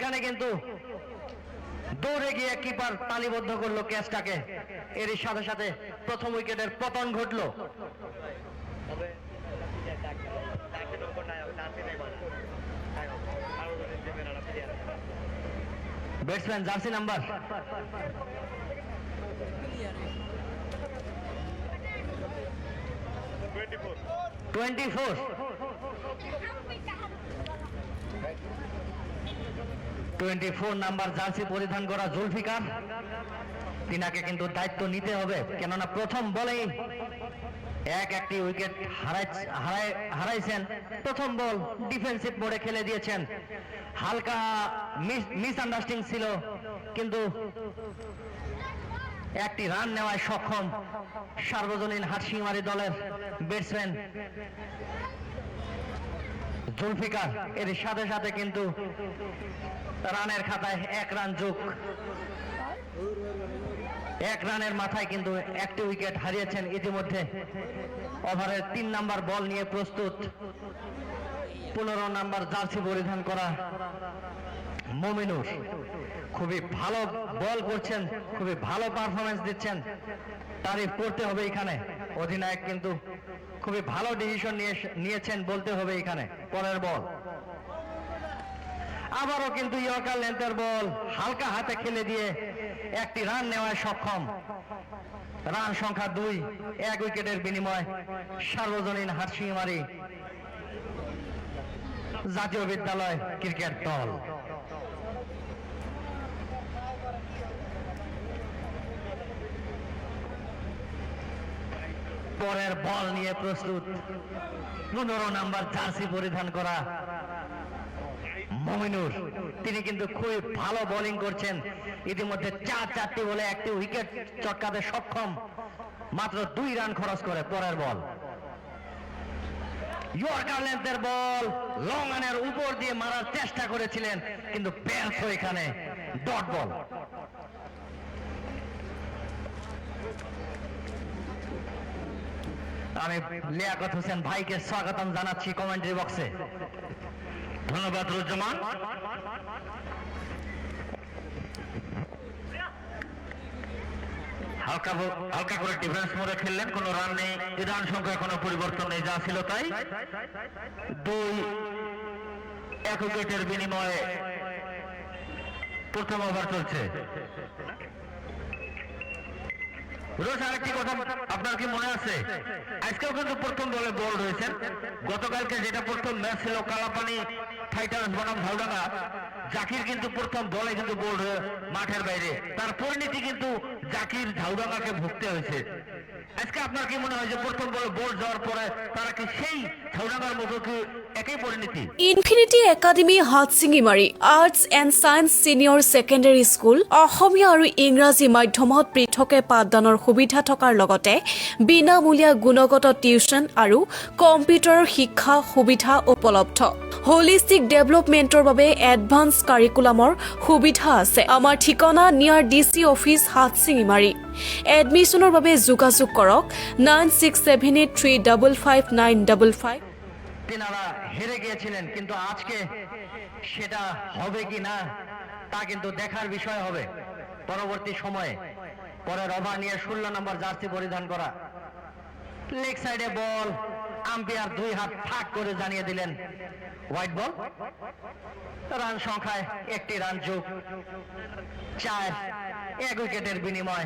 এখানে কিন্তু দৌড়ে গিয়ে কিপার তালিবদ্ধ করলো ক্যাচটাকে, এরই সাথে সাথে প্রথম উইকেটের পতন ঘটলো। Batsman jersey number 24 number jersey পরিধান করা জুলফিকার, তিনাকে কিন্তু দায়িত্ব নিতে হবে, কেননা প্রথম বলেই একটি উইকেট হারাইছেন। প্রথম বল ডিফেন্সিভ মোডে খেলে দিয়েছেন, হালকা মিসআন্ডারস্ট্যান্ডিং ছিল, কিন্তু একটি রান নেওয়ায় সক্ষম সার্বজনীন হাটশিমারি দলের ব্যাটসম্যান জুলফিকার। এর সাথে সাথে কিন্তু রানের খাতায় 1 রান যোগ, 1 রানের মাথায় কিন্তু একটি উইকেট হারিয়েছেন। ইতিমধ্যে ওভারের 3 নাম্বার বল নিয়ে প্রস্তুত 15 নাম্বার জার্সি পরিধান করা মমিনুর। খুবই ভালো বল করছেন, খুবই ভালো পারফরমেন্স দিচ্ছেন, তারিফ করতে হবে এখানে। অধিনায়ক কিন্তু খুবই ভালো ডিসিশন নিয়েছেন বলতে হবে এখানে। পরের বল আবারও কিন্তু ইয়র্কার লেন্থের বল হালকা হাতে খেলে দিয়ে একটি রান নেওয়ায় সক্ষম। রান সংখ্যা 2, 1 উইকেটের বিনিময় সার্বজনীন হাটশিমারি জাতীয় বিদ্যালয় ক্রিকেট দল। পরের বল নিয়ে প্রস্তুত 15 নাম্বার জার্সি পরিধান করা মমিনুর। তিনি কিন্তু খুবই ভালো বোলিং করছেন, ইতিমধ্যে 4টি বলে একটি উইকেট চটকাতে সক্ষম, মাত্র 2 রান খরচ করে। পরের বল ইয়র্কার লেন্থের বল লং অনের উপর দিয়ে মারার চেষ্টা করেছিলেন, কিন্তু ব্যর্থ এখানে। Dot ball. আমি লিয়াকত হোসেন ভাইকে স্বাগতম জানাচ্ছি কমেন্ট্রি বক্সে। ধন্যবাদ রুজ্জামান। হালকা করে ডিফেন্স মোডে খেললেন, কোন রান নেই, রান সংখ্যা কোনো পরিবর্তন নেই, যা ছিল তাই। 2-1 উইকেটের বিনিময়ে প্রথম ওভার চলছে। রোজ আরেকটি কথা আপনার কি মনে আছে, আজকেও কিন্তু প্রথম বলে বল রয়েছেন। গতকালকে যেটা প্রথম ম্যাচ ছিল কালাপানি ফাইটার্স বনাম ঝাউডাঙ্গা, জাকির কিন্তু প্রথম বলে কিন্তু বোল্ড হয়ে মাঠের বাইরে, তার পরিণতি কিন্তু জাকির ঝাউডাঙ্গাকে ভুগতে হয়েছে। আজকে আপনার কি মনে হয় যে প্রথম বলে বোল্ড যাওয়ার পরে তারা কি সেই ঝাউডাঙ্গার মতো কি একই পরিণতি? Infinity academy Hatsingimari arts and science senior secondary school Asamiya আৰু ইংৰাজী মাধ্যমত পৃথকে পাঠদানৰ সুবিধা থকাৰ লগতে বিনামূলীয়া গুণগত টিউচন আৰু কম্পিউটাৰৰ শিক্ষা সুবিধা উপলব্ধ। হোলিষ্টিক ডেভেলপমেণ্টৰ বাবে এডভান্স কাৰিকুলামৰ সুবিধা আছে। আমাৰ ঠিকনা নিয়াৰ DC অফিচ হাটশিঙিমাৰী। এডমিশ্যনৰ বাবে যোগাযোগ কৰক 9678355955। তিনারা হেরে গিয়েছিলেন, কিন্তু আজকে সেটা হবে কি না তা কিন্তু দেখার বিষয় হবে পরবর্তী সময়ে। পরের ওভার নিয়ে 16 নম্বর জার্সি পরিধান করা, লেগ সাইডে বল, আম্পায়ার 2 হাত ফাঁক করে জানিয়ে দিলেন হোয়াইট বল। রান সংখ্যায় 1টি রান যোগ, 4-1 উইকেটের বিনিময়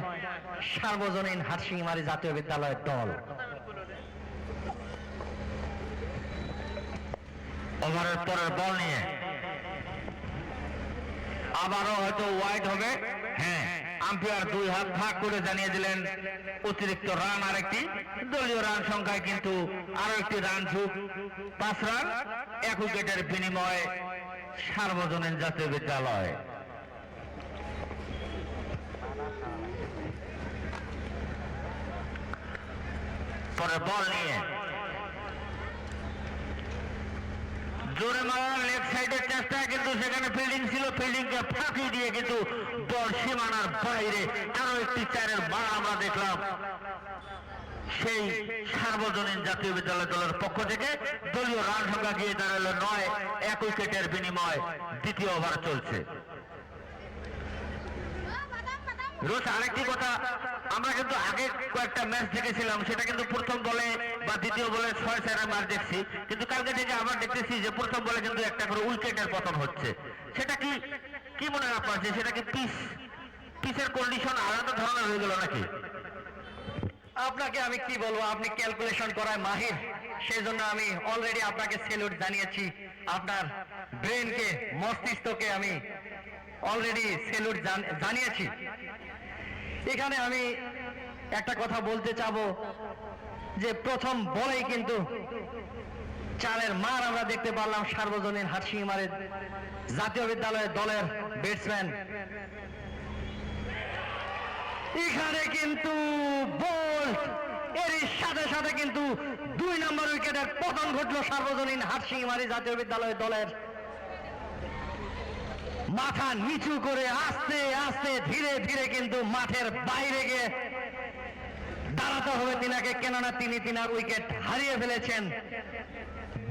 সার্বজনীন হাটশিমারি জাতীয় বিদ্যালয়ের দল। ওভারের পরের বল নিয়ে আবারও হয়তো ওয়াইড হবে। হ্যাঁ, আম্পায়ার 2 হাত ভাগ করে জানিয়ে দিলেন অতিরিক্ত রান আরেকটি। দলীয় রান সংখ্যায় কিন্তু আরো একটি রান যোগ, 5 রান 1 উইকেটের বিনিময়ে সার্বজনীন জাতীয় বিদ্যালয়। পরের বল নিয়ে জোরে মারার লেফট সাইডের চেষ্টা, কিন্তু সেখানে ফিল্ডিং ছিল, ফিল্ডিংকে ফাঁকি দিয়ে কিন্তু বল সীমানার বাইরে। আরো একটি 4-এর মার আমরা দেখলাম সেই সার্বজনীন জাতীয় বিদ্যালয় দলের পক্ষ থেকে দলীয় রান সংখ্যা গিয়ে দাঁড়ালো 9, 1 উইকেটের বিনিময় দ্বিতীয় ওভার চলছে। রোজ আরেকটি কথা, আমরা কিন্তু আগে কয়েকটা ম্যাচ দেখেছিলাম, সেটা কিন্তু প্রথম বলে বা দ্বিতীয় বলে 6-4 মার দেখছি, কিন্তু কালকে থেকে আবার দেখতেছি যে প্রথম বলে কিন্তু একটা করে উইকেটের পতন হচ্ছে। সেটা কি মনে হয় আপনার, সেটা কি পিচের কন্ডিশন আলাদা ধরনের হয়ে গেল নাকি? আপনাকে আমি কি বলবো, আপনি ক্যালকুলেশন করায় মাহির, সেই জন্য আমি অলরেডি আপনাকে স্যালুট জানিয়েছি। আপনার ব্রেনকে, মস্তিষ্ককে আমি অলরেডি স্যালুট জানিয়েছি। এখানে আমি একটা কথা বলতে চাবো যে প্রথম বলেই কিন্তু 4-এর মার আমরা দেখতে পারলাম সার্বজনীন হাটশিমারির জাতীয় বিদ্যালয়ের দলের ব্যাটসম্যান। এখানে কিন্তু বল এর সাথে সাথে কিন্তু 2 নম্বর উইকেটের পতন ঘটলো সার্বজনীন হাটশিমারি জাতীয় বিদ্যালয়ের দলের। মাথা নিচু করে আস্তে আস্তে ধীরে ধীরে কিন্তু মাঠের বাইরে গিয়ে দাঁড়াতে হবে তিনাকে, কেননা তিনি তিনার উইকেট হারিয়ে ফেলেছেন।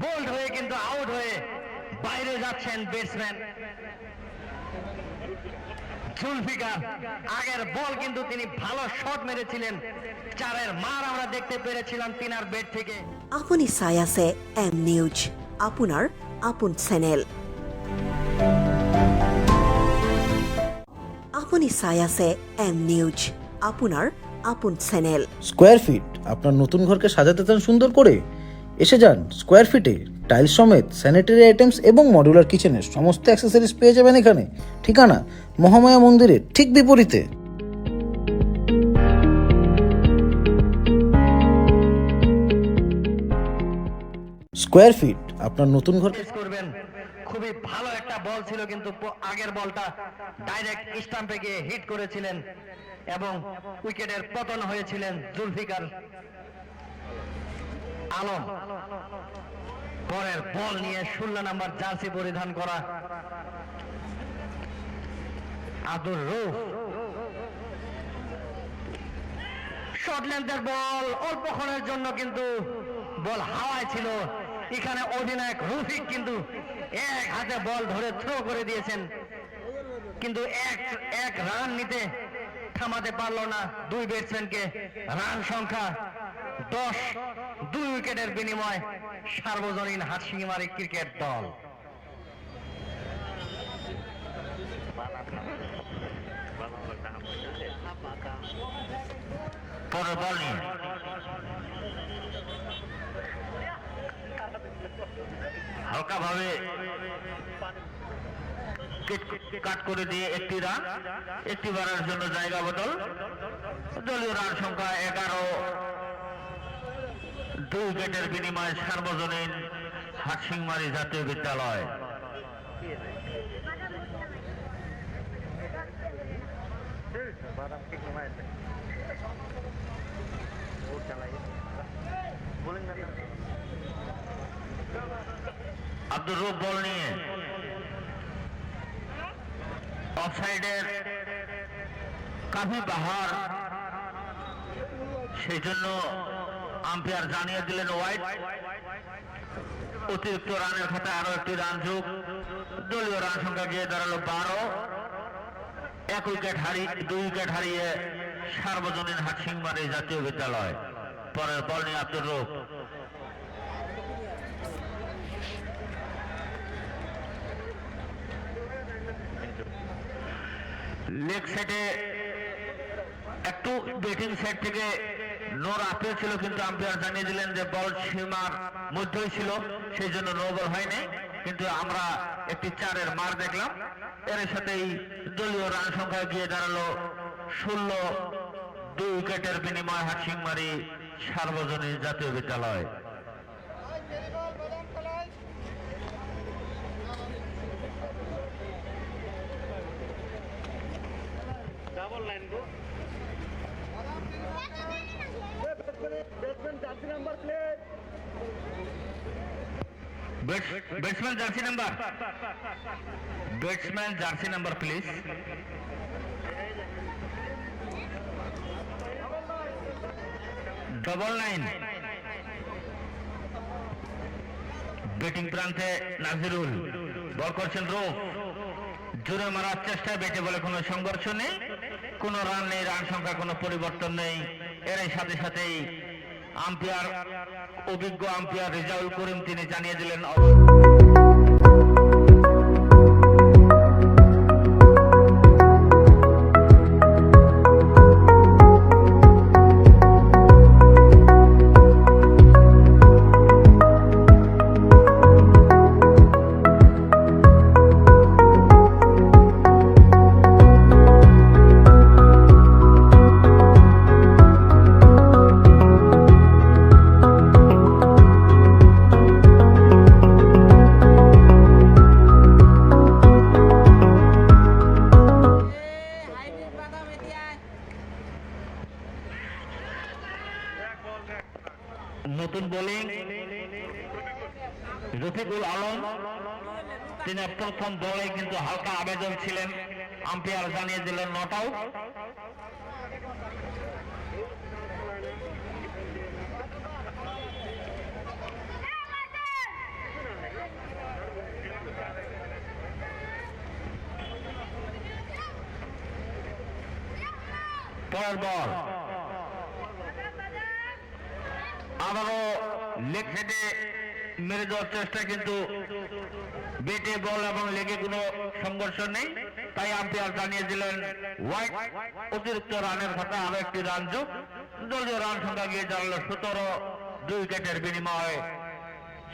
বোল্ড হয়ে কিন্তু আউট হয়ে বাইরে যাচ্ছেন ব্যাটসম্যান জুলফিকার। আগের বল কিন্তু তিনি ভালো শট মেরেছিলেন, 4-এর মার আমরা দেখতে পেরেছিলাম তিনার ব্যাট থেকে। আপুনি চাই আছে এম নিউজ, আপোনাৰ আপোন চেনেল। আপুনি চাই আছে এম নিউজ, আপোনাৰ আপোন চেনেল। স্কোয়ার ফিট আপনার নতুন ঘরকে সাজাতে চান সুন্দর করে? এসে যান স্কোয়ার ফিটে। টাইলস সমেত স্যানিটারি আইটেমস এবং মডুলার কিচেনের সমস্ত অ্যাক্সেসরিজ পেয়ে যাবেন এখানে। ঠিকানা মহামায়া মন্দিরের ঠিক বিপরীতে। স্কোয়ার ফিট আপনার নতুন ঘর করবেন। খুবই ভালো একটা বল ছিল, কিন্তু আগের বলটা ডাইরেক্ট স্টাম্পে গিয়ে হিট করেছিলেন এবং উইকেটের পতন হয়েছিলেন জুলফিকার আলম। পরের বল নিয়ে 16 নম্বর জার্সি পরিধান করা আব্দুর রউফ। শর্ট লেন্থের বল, অল্পক্ষণের জন্য কিন্তু বল হাওয়ায় ছিল। এখানে অধিনায়ক রফিক কিন্তু এক হাতে বল ধরে থ্রো করে দিয়েছেন, কিন্তু এক রান নিতে থামাতে পারলো না দুই ব্যাটসম্যানকে। রান সংখ্যা 10, 2 উইকেটের বিনিময় সার্বজনীন হাটশিমারি ক্রিকেট দল। পরের বল নিয়ে হালকা ভাবে কাট করে দিয়ে একটি রান, একটি বারের জন্য জায়গা বদল। দলীয় রান সংখ্যা 11, 2 উইকেটের বিনিময়ে সার্বজনীন হাটশিমারি জাতীয় বিদ্যালয়। আব্দুর রউফ বল নিয়ে অফসাইডের কাফি বাহার, সেই জন্য আম্পায়ার জানিয়ে দিলেন ওয়াইড। অতিরিক্ত রানের খাতায় আরো একটি রান যোগ। দলীয় রান সংখ্যা গিয়ে দাঁড়ালো 12, 2 উইকেট হারিয়ে সার্বজনীন হাটশিমারি জাতীয় বিদ্যালয়। পরের বল নিয়ে আব্দুর রউফ। লেগ সাইডে একটু ব্যাটিং সাইড থেকে নো আপেল ছিল, কিন্তু আম্পায়ার জানিয়ে দিলেন যে বল সীমার মধ্যেই ছিল, সেই জন্য নো বল হয়নি। কিন্তু আমরা একটি 4-এর মার দেখলাম। এর সাথেই দলীয় রান সংখ্যা গিয়ে দাঁড়ালো 16, 2 উইকেটের বিনিময় হাটশিমারি সার্বজনীন জাতীয় বিদ্যালয়। Batsman Jersey number please. Double 9 batting প্রান্তে নাজিরুল, বল করছেন রূপ, জোরে মারার চেষ্টা, ব্যাটে বলে কোনো সংঘর্ষ নেই, কোনো রান নেই, রান সংখ্যা কোনো পরিবর্তন নেই। এর সাথে সাথেই আম্পায়ার, অভিজ্ঞ আম্পায়ার রেজাউল করিম তিনি জানিয়ে দিলেন নতুন বোলিং রফিকুল আলম, তিনি প্রথম বলে কিন্তু হালকা আবেদন ছিলেন, আম্পায়ার জানিয়ে দিলেন নট আউট। পরের বল আবারও লেগ হেডে মেরে দেওয়ার চেষ্টা, কিন্তু বেটে বল এবং লেগে কোনো সংঘর্ষ নেই, তাই আম্পায়ার জানিয়ে দিলেন ওয়াইড। অতিরিক্ত রানের কথা আরো একটি রান যোগ, দলীয় রান সংখ্যা গিয়ে দাঁড়ালো 17, 2 উইকেটের বিনিময়ে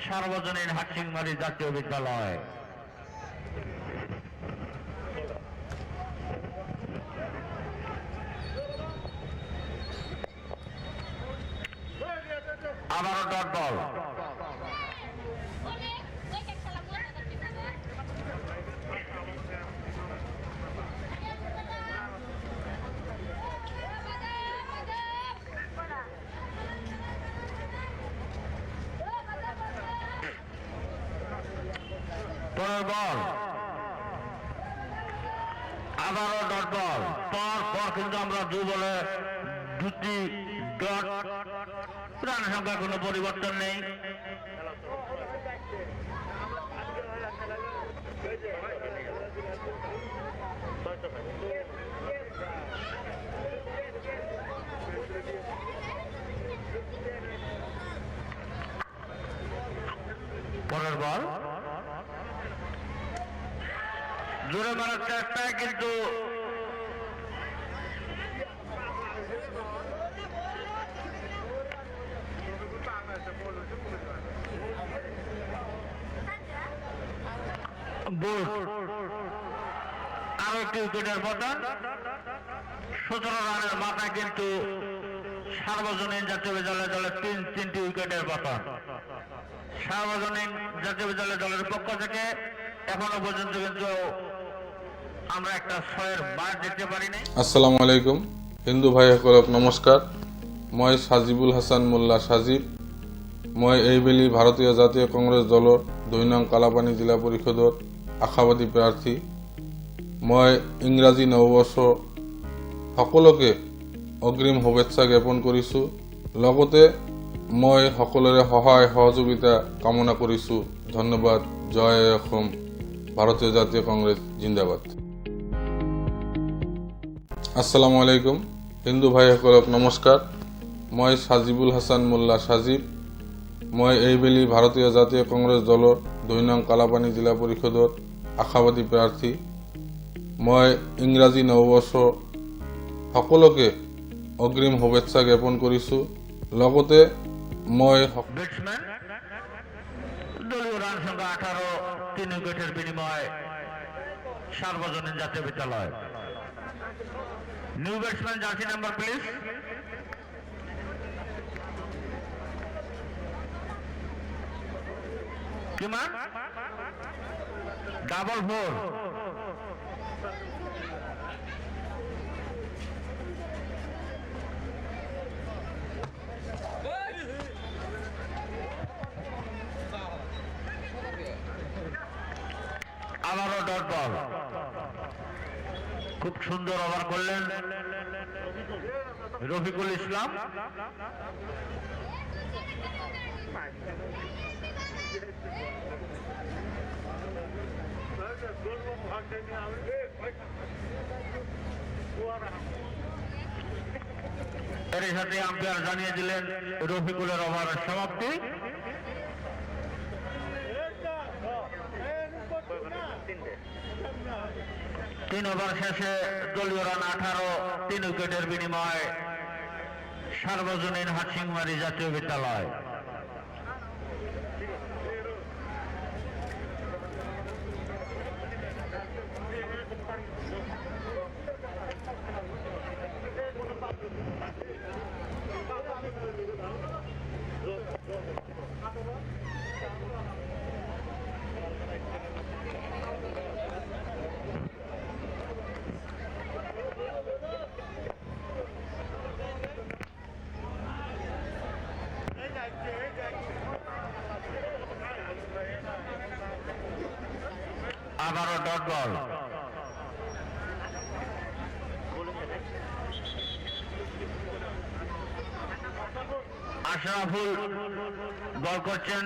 সার্বজনীন হাটসিংমারি জাতীয় বিদ্যালয়। আবারও ডট বল, পরের বল আবারও ডট বল। পর কিন্তু আমরা 2 বলে 2টি ডট, রান সংখ্যা কোনো পরিবর্তন নেই। পরের বল জোরে মারার চেষ্টায় কিন্তু আরো একটি উইকেটের পতন। 17 রানের মাথায় কিন্তু সার্বজনীন জাতীয় বিদ্যালয় দলের 3টি উইকেটের পতন। সার্বজনীন জাতীয় বিদ্যালয় দলের পক্ষ থেকে এখনো পর্যন্ত কিন্তু আমরা একটা 6-এর বার দেখতে পারিনি। আসসালামু আলাইকুম হিন্দু ভাইসকলক নমস্কাৰ। মই সাজিবুল হাসান মোল্লা সাজিব। মই এইবেলি ভাৰতীয় জাতীয় কংগ্ৰেছ দলৰ 2 নং কালাপানী জিলা পৰিষদৰ আশাবাদী প্ৰাৰ্থী। মই ইংৰাজী নৱবৰ্ষ সকলোকে অগ্ৰিম শুভেচ্ছা জ্ঞাপন কৰিছোঁ। লগতে মই সকলোৰে সহায় সহযোগিতা কামনা কৰিছোঁ। ধন্যবাদ। জয় অসম। ভাৰতীয় জাতীয় কংগ্ৰেছ জিন্দাবাদ। আসসালামু আলাইকুম হিন্দু ভাইসকলক নমস্কাৰ। মই সাজিবুল হাসান মোল্লা সাজিব। মই এইবেলি ভাৰতীয় জাতীয় কংগ্ৰেছ দলৰ 2 নং কালাপানী জিলা পৰিষদৰ আশাবাদী প্ৰাৰ্থী। মই ইংৰাজী নৱবৰ্ষ সকলোকে অগ্ৰিম শুভেচ্ছা জ্ঞাপন কৰিছোঁ। লগতে মই ব্যাটসম্যান দলীয় রান সংখ্যা 18, 3 উইকেটের বিনিময়ে সার্বজনীন জাতীয় বিদ্যালয়। New batsman jersey number please. কিমান ডাবল 4। আবারও ডট বল, খুব সুন্দর ওভার করলেন রফিকুল ইসলাম। এর সাথে আম্পায়ার জানিয়ে দিলেন রফিকুলের ওভারের সমাপ্তি। তিন ওভার শেষে দলীয় রান 18, 3 উইকেটের বিনিময়ে সার্বজনীন হাটসিংমারি জাতীয় বিদ্যালয়। আবারও ডট বল। আশরাফুল বল করছেন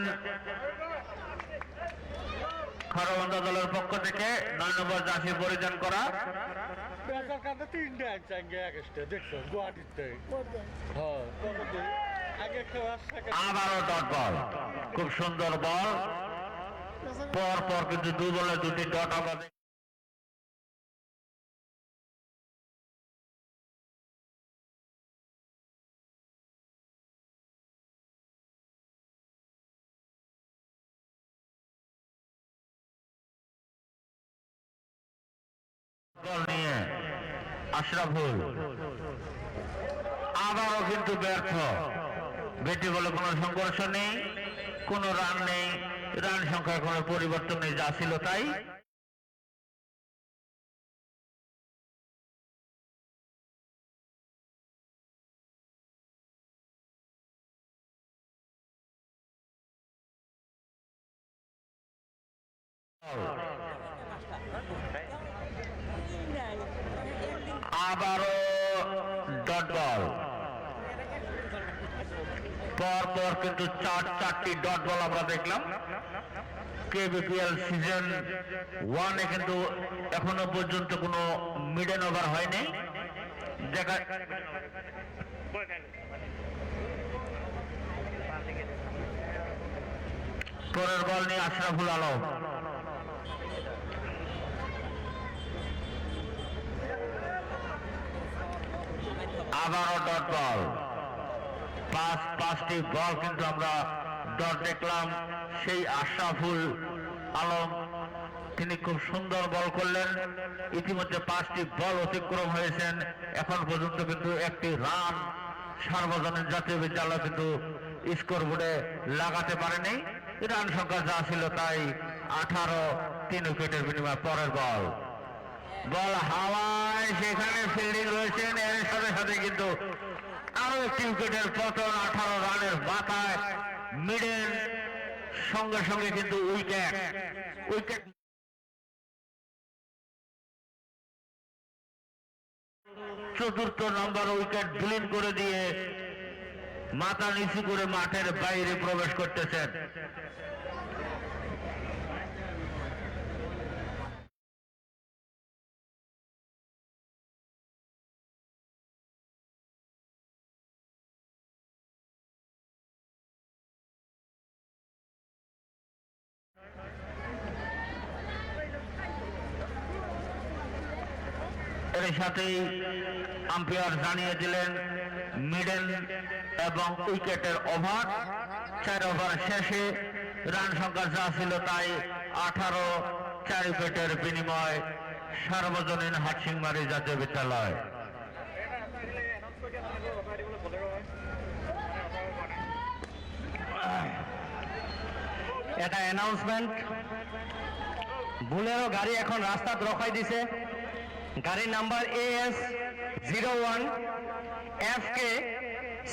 খড়বন্ধা দলের পক্ষ থেকে 9 নম্বর জার্সি পরিধান করা। আবারও ডট বল, খুব সুন্দর বল। পর পর কিন্তু 2 বলে 2টি ডট আমরা বল নিয়ে আশরাফুল আবারও কিন্তু ব্যর্থ। ব্যাটে বলে কোনো সংঘর্ষ নেই, কোনো রান নেই, রান সংখ্যার কোনো পরিবর্তন নেই, যা ছিল তাই। আবারও ডট বল। পর পর কিন্তু 4টি ডট বল আমরা দেখলাম। কেবিপিএল সিজন 1-এ কিন্তু এখনো পর্যন্ত কোনো মিডেন ওভার হয়নি। দেখা পরের বল নিয়ে আশরাফুল আলম। আবারও ডট বল। 5টি বল কিন্তু আমরা ডট দেখলাম। সেই আশরাফুল আলম তিনি খুব সুন্দর বল করলেন। ইতিমধ্যে 5টি বল অতিক্রম হয়েছেন। এখন পর্যন্ত কিন্তু একটি রান সার্বজনীন জাতীয় বিদ্যালয় কিন্তু স্কোর বোর্ডে লাগাতে পারেনি। রান সংখ্যা যা ছিল তাই 18, 3 উইকেটের বিনিময়ে পরের বল। বল হাওয়ায়, সেখানে ফিল্ডিং রয়েছেন। এর সাথে সাথে কিন্তু আরো একটি উইকেটের পতন। 18 রানের মাথায় মিডেন, সঙ্গে সঙ্গে কিন্তু উইকেট। চতুর্থ নম্বর উইকেট বিলীন করে দিয়ে মাথা নিচু করে মাঠের বাইরে প্রবেশ করতেছেন। এর সাথেই আম্পায়ার জানিয়ে দিলেন মিডেন এবং উইকেটের ওভার। 4 ওভার শেষে রান সংখ্যা যা ছিল তাই 18, 4 উইকেটের বিনিময় সার্বজনীন হাটসিংমারি জাতীয় বিদ্যালয়। এটা অ্যানাউন্সমেন্ট। বুলেরো গাড়ি এখন রাস্তাত রখাই দিছে। গাড়ি নাম্বার AS01 FK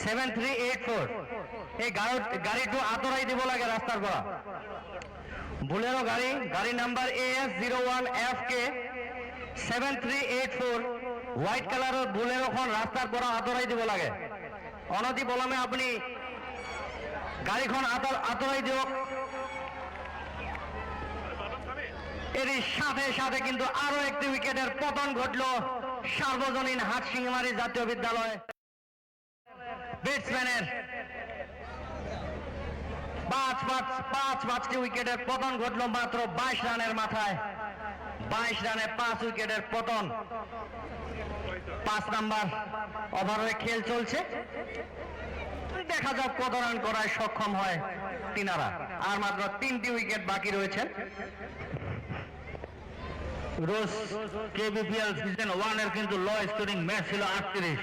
7384 এই গাড়িটো আঁতৰাই দিব লাগে রাস্তার পৰা। বুলেরো গাড়ি নাম্বার AS01 FK 7384 হোয়াইট কালারের বুলের এখন রাস্তার পৰা আঁতৰাই দিব লাগে। অনতি পলমে আপুনি গাড়ীখন আঁতৰাই দিয়ক। এর সাথে সাথে কিন্তু আরো একটি উইকেটের পতন ঘটলো সার্বজনীন হাটশিঙিমারি জাতীয় বিদ্যালয় ব্যাটসম্যানের। পাঁচটি উইকেটের পতন ঘটলো মাত্র 22 রানের মাথায়। 22 রানে 5 উইকেটের পতন। 5 নাম্বার ওভারে খেল চলছে, দেখা যাক কত রান করায় সক্ষম হয় তিনারা। আর মাত্র 3টি উইকেট বাকি রয়েছে। রোজ কেবিপিএল সিজন 1 এর কিন্তু লো স্কোরিং ম্যাচ ছিল 38,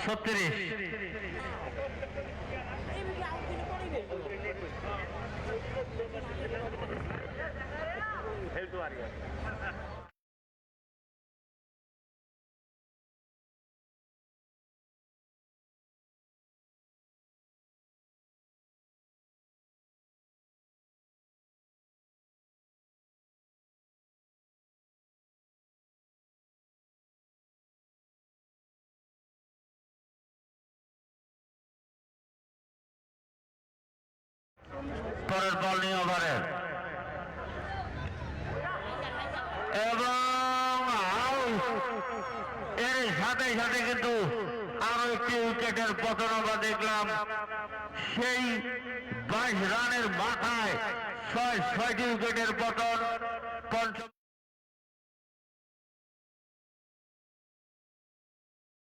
36। পরের বল নিয়ে ওভারের এবং এর সাথে সাথে কিন্তু আরো একটি উইকেটের পতন আমরা দেখলাম। সেই 22 রানের মাথায় 6টি উইকেটের পতন। পঞ্চম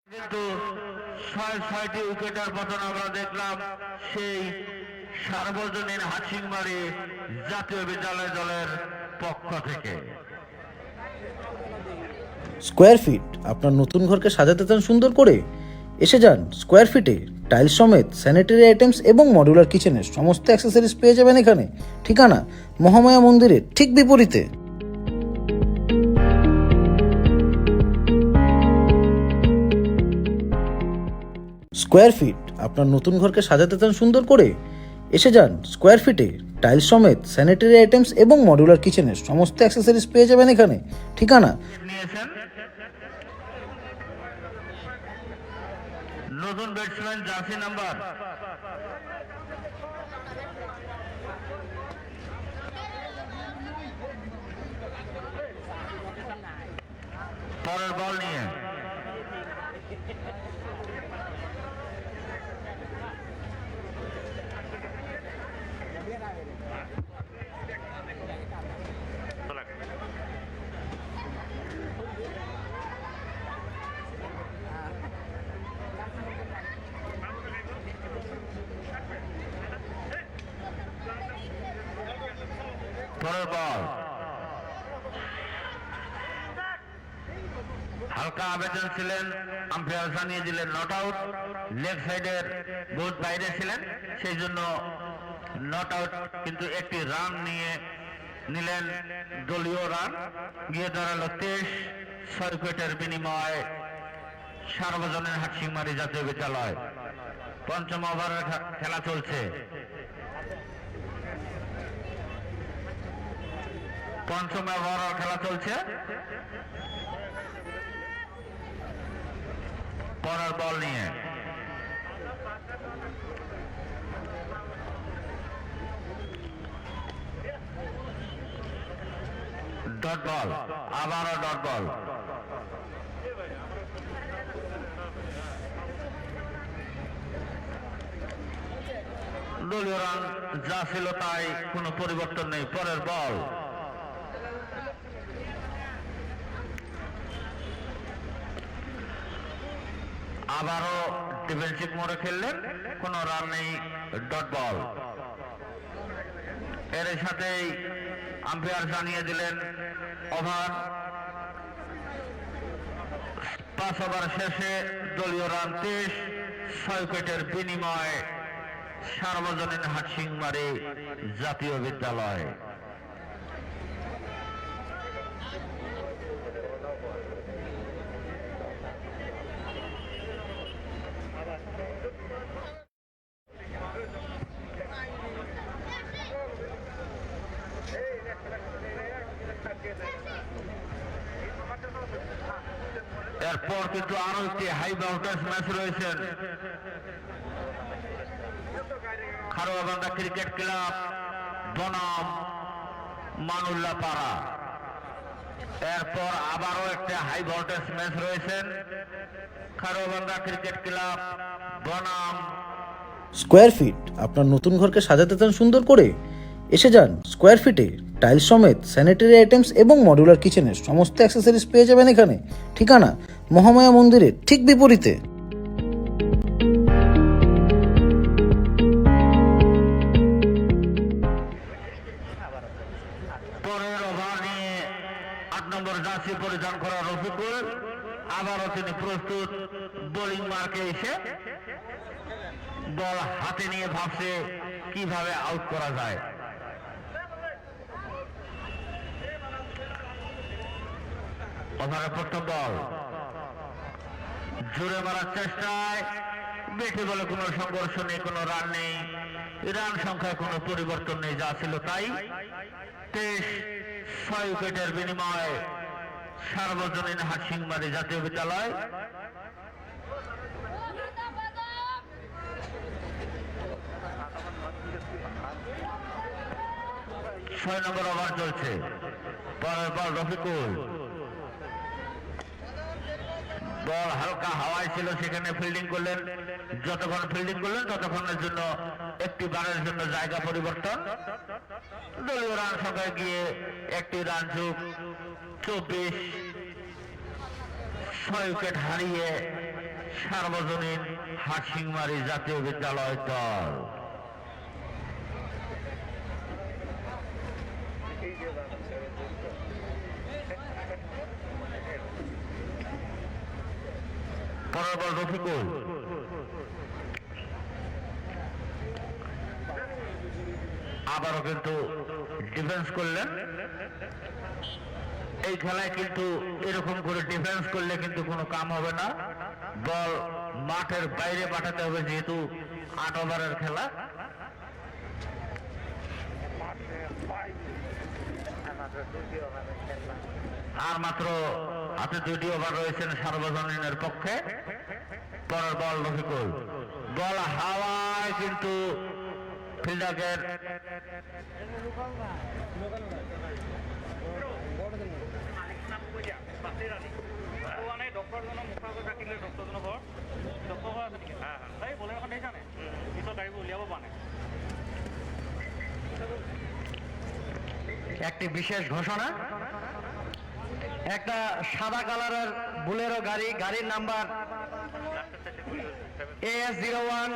কিন্তু 6টি উইকেটের পতন আমরা দেখলাম সেই সার্বজনীন হাটশিঙিমারি জাতীয় বিদ্যালয় দলের পক্ষ থেকে। স্কোয়ার ফিট আপনার নতুন ঘরকে সাজাতে চান সুন্দর করে? এসে যান স্কোয়ার ফিটে। টাইলস সমেত স্যানিটারি আইটেমস এবং মডিউলার কিচেনের সমস্ত অ্যাক্সেসরিজ পেয়ে যাবেন এখানে। ঠিকানা মহামায়া মন্দিরের ঠিক বিপরীতে। স্কোয়ার ফিট আপনার নতুন ঘরকে সাজাতে চান সুন্দর করে? এসে যান স্কোয়ার ফিটে। টাইলস সমেত স্যানিটারি আইটেমস এবং মডিউলার কিচেনের সমস্ত অ্যাক্সেসরিজ পেয়ে যাবেন এখানে। ঠিকানা নিয়েছেন নতুন ব্যাটসম্যান জার্সি নাম্বার পরের বল নিয়ে পরের বল হালকা আবেদন ছিলেন, আম্পায়ার জানিয়ে দিলেন নট আউট। লেগ সাইডের বহুত বাইরে ছিলেন, সেই জন্য নট আউট। কিন্তু একটি রান নিলেন, দলীয় রান গিয়ে দাঁড়ালো 23। 6 উইকেটের বিনিময়ে সার্বজনীন হাটশিঙিমারি জাতীয় বিদ্যালয়। পঞ্চম ওভারের খেলা চলছে। পঞ্চম ওভারের খেলা চলছে। পরের বল নিয়ে ডট বল, আবারও ডট বল। দলীয় রান যা ছিল তাই, কোনো পরিবর্তন নেই। পরের বল আবারও ডিফেন্সিভ মোড়ে খেললেন, কোনো রান নেই, ডট বল। এর সাথেই আম্পায়ার জানিয়ে দিলেন ওভার। 5 ওভার শেষে দলীয় রান 23। 6 উইকেটের বিনিময়ে সার্বজনীন হাটশিঙিমারি জাতীয় বিদ্যালয়। এরপর কিন্তু আরো একটি হাই ভোল্টেজ ম্যাচ রয়েছেন খারোয়াবান্ধা ক্রিকেট ক্লাব বনাম মানুল্লা পাড়া। এরপর আবারও একটা হাই ভোল্টেজ ম্যাচ রয়েছেন খারোয়াবান্ধা ক্রিকেট ক্লাব বনাম স্কোয়ার ফিট আপনার নতুন ঘরকে সাজাতে চান সুন্দর করে? এসে যান স্কোয়ার ফিটে। টাইলস সমেত স্যানিটারি আইটেমস এবং মডিউলার কিচেনের সমস্ত অ্যাক্সেসরিজ পেয়ে যাবেন এখানে। ঠিকানা মহামায়া মন্দিরের ঠিক বিপরীতে। পরের ওভার নিয়ে 8 নম্বর জার্সি পরিধান করা রফিকুল আবারও তিনি প্রস্তুত বোলিং মার্কে এসে বল হাতে নিয়ে ভাবছে কিভাবে আউট করা যায়। ওভারের প্রথম বল জোরে মারার চেষ্টায় বেটে বলে কোনো সংঘর্ষ নেই, কোনো রান নেই, রান সংখ্যায় কোনো পরিবর্তন নেই, যা ছিল তাই। 6 উইকেটের বিনিময়ে সার্বজনীন হাটসিংমারি জাতীয় বিদ্যালয় ছয় নম্বর ওভার চলছে। পরের বল রফিকুল, বল হালকা হাওয়ায় ছিল, সেখানে ফিল্ডিং করলেন। যতক্ষণ ফিল্ডিং করলেন ততক্ষণের জন্য একটি বারের জন্য জায়গা পরিবর্তন। দলীয় রান সংখ্যায় গিয়ে একটি রান যোগ 24। 6 উইকেট হারিয়ে সার্বজনীন হাটসিংমারি জাতীয় বিদ্যালয় দল। পরের বল রফিকুল, আবারও কিন্তু ডিফেন্স করলেন। এই খেলায় কিন্তু এরকম করে ডিফেন্স করলে কিন্তু কোনো কাম হবে না, বল মাঠের বাইরে পাঠাতে হবে, যেহেতু 8 ওভারের খেলা। আর মাত্র হাতে 2টি ওভার রয়েছেন সার্বজনীনের পক্ষে। পরের বল রফিকুল, বল হাওয়ায় কিন্তু ফিল্ডারের একটি বিশেষ ঘোষণা, একটা সাদা কালারের বুলেরো গাড়ি, গাড়ির নাম্বার AS01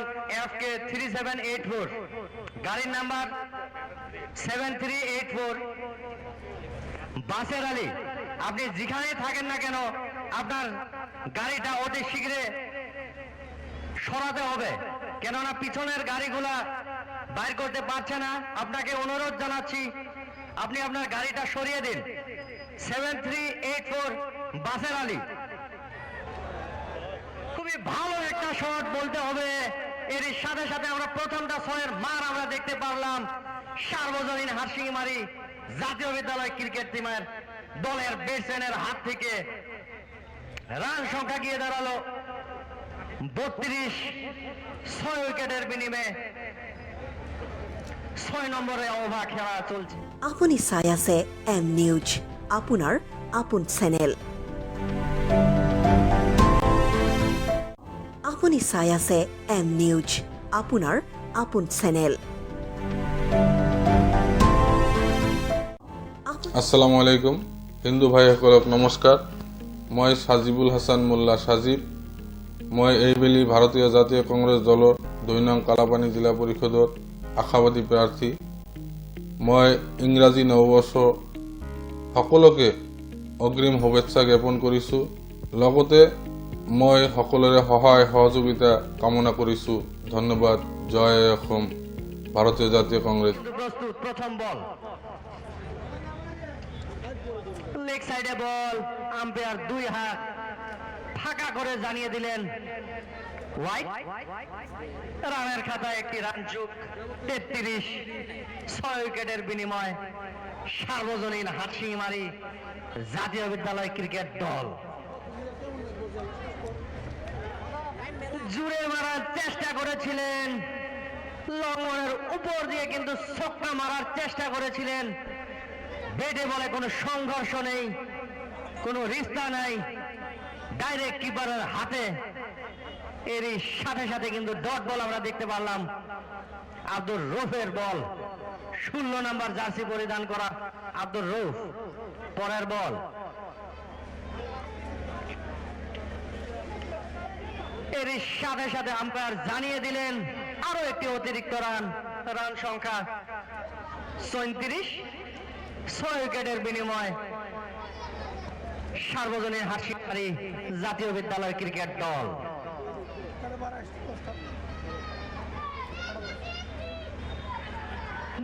FK 3784, গাড়ির নাম্বার 7384। বাসের আলী, আপনি যেখানে থাকেন না কেন আপনার গাড়িটা অতি শীঘ্রে সরাতে হবে, কেননা পিছনের গাড়িগুলা বাইর করতে পারছে না। আপনাকে অনুরোধ জানাচ্ছি আপনি আপনার গাড়িটা সরিয়ে দিন। 7384 বাসের আলী। খুবই ভালো একটা শট বলতে হবে। এর সাথে সাথে আমরা প্রথমটা 6-এর মার আমরা দেখতে পারলাম সার্বজনীন হাটসিংমারি জাতীয় বিদ্যালয় ক্রিকেট টিমের দলের ব্যাটসম্যানের হাত থেকে। রান সংখ্যা গিয়ে দাঁড়ালো 32। 6 উইকেটের বিনিময়ে 6 নম্বরে ওভার খেলা চলছে। আপুনি চাই আছে এম নিউজ, আপোনাৰ আপোন চেনেল। আপুনি চাই আছে এম নিউজ, আপোনাৰ আপোন চেনেল। আসসালামু আলাইকুম হিন্দু ভাইসকলক নমস্কাৰ। মই সাজিবুল হাসান মোল্লা সাজিব। মই এইবেলি ভাৰতীয় জাতীয় কংগ্ৰেছ দলৰ 2 নং কালাপানী জিলা পৰিষদৰ আশাবাদী প্ৰাৰ্থী। মই ইংৰাজী নৱবৰ্ষ সকলোকে অগ্ৰিম শুভেচ্ছা জ্ঞাপন কৰিছোঁ। লগতে মই সকলোৰে সহায় সহযোগিতা কামনা কৰিছোঁ। ধন্যবাদ। জয় অসম, ভারতীয় জাতীয় কংগ্রেস। প্রস্তুত, প্রথম বল লেগ সাইডে বল, আম্পায়ার 2 হাত ফাঁকা করে জানিয়ে দিলেন ওয়াইড। রানের খাতায় একটি রান যোগ 33। 6 উইকেটের বিনিময় সার্বজনীন হাটশিমারি জাতীয় বিদ্যালয় ক্রিকেট দল। জুড়ে মারার চেষ্টা করেছিলেন, লঙ্গনের উপর দিয়ে কিন্তু ছক্কা মারার চেষ্টা করেছিলেন। ব্যাটে বলে কোনো সংঘর্ষ নেই, কোনো রিস্তা নাই, ডাইরেক্ট কিপারের হাতে। এরই সাথে সাথে কিন্তু ডট বল আমরা দেখতে পারলাম। আব্দুর রৌফের বল, 16 নম্বর জার্সি পরিধান করা আব্দুর রৌফ। পরের বল, এরই সাথে সাথে আম্পায়ার জানিয়ে দিলেন আরো একটি অতিরিক্ত রান। রান সংখ্যা 37, 6 উইকেটের বিনিময় সার্বজনীন হাটশিমারি জাতীয় বিদ্যালয় ক্রিকেট দল।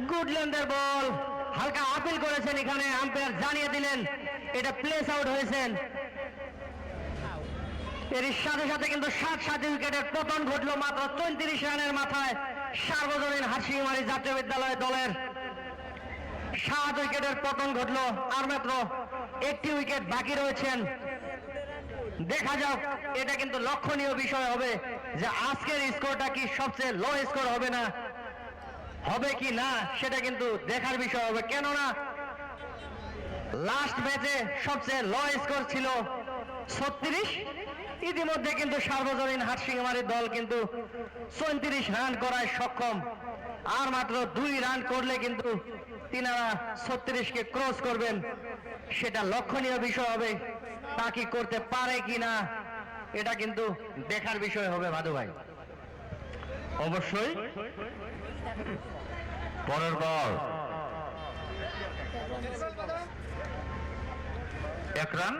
গুডল্যান্ডের বল, হালকা আপিল করেছেন এখানে, আম্পায়ার জানিয়ে দিলেন এটা প্লেস আউট হয়েছেন। এর সাথে সাথে কিন্তু 7 উইকেটের পতন ঘটলো মাত্র 34 রানের মাথায় সার্বজনীন হাটশিমারি জাতীয় বিদ্যালয় দলের। 7 উইকেটের পতন ঘটলো, আর মাত্র 1টি উইকেট বাকি রয়েছেন। দেখা যাক, এটা কিন্তু লক্ষণীয় বিষয় হবে যে আজকের স্কোরটা কি সবচেয়ে লো স্কোর হবে না, হবে কি না সেটা কিন্তু দেখার বিষয় হবে। কেননা লাস্ট ম্যাচে সবচেয়ে লো স্কোর ছিল 36। ইতিমধ্যে কিন্তু সার্বজনীন হাটশিমারি দল কিন্তু 34 রান করায় সক্ষম। আর মাত্র 2 রান করলে কিন্তু তিনারা 36কে ক্রস করবেন। সেটা লক্ষণীয় বিষয় হবে, তা কি করতে পারে কিনা এটা কিন্তু দেখার বিষয় হবে ভাদু ভাই। অবশ্যই। পরের বল, 1 রান।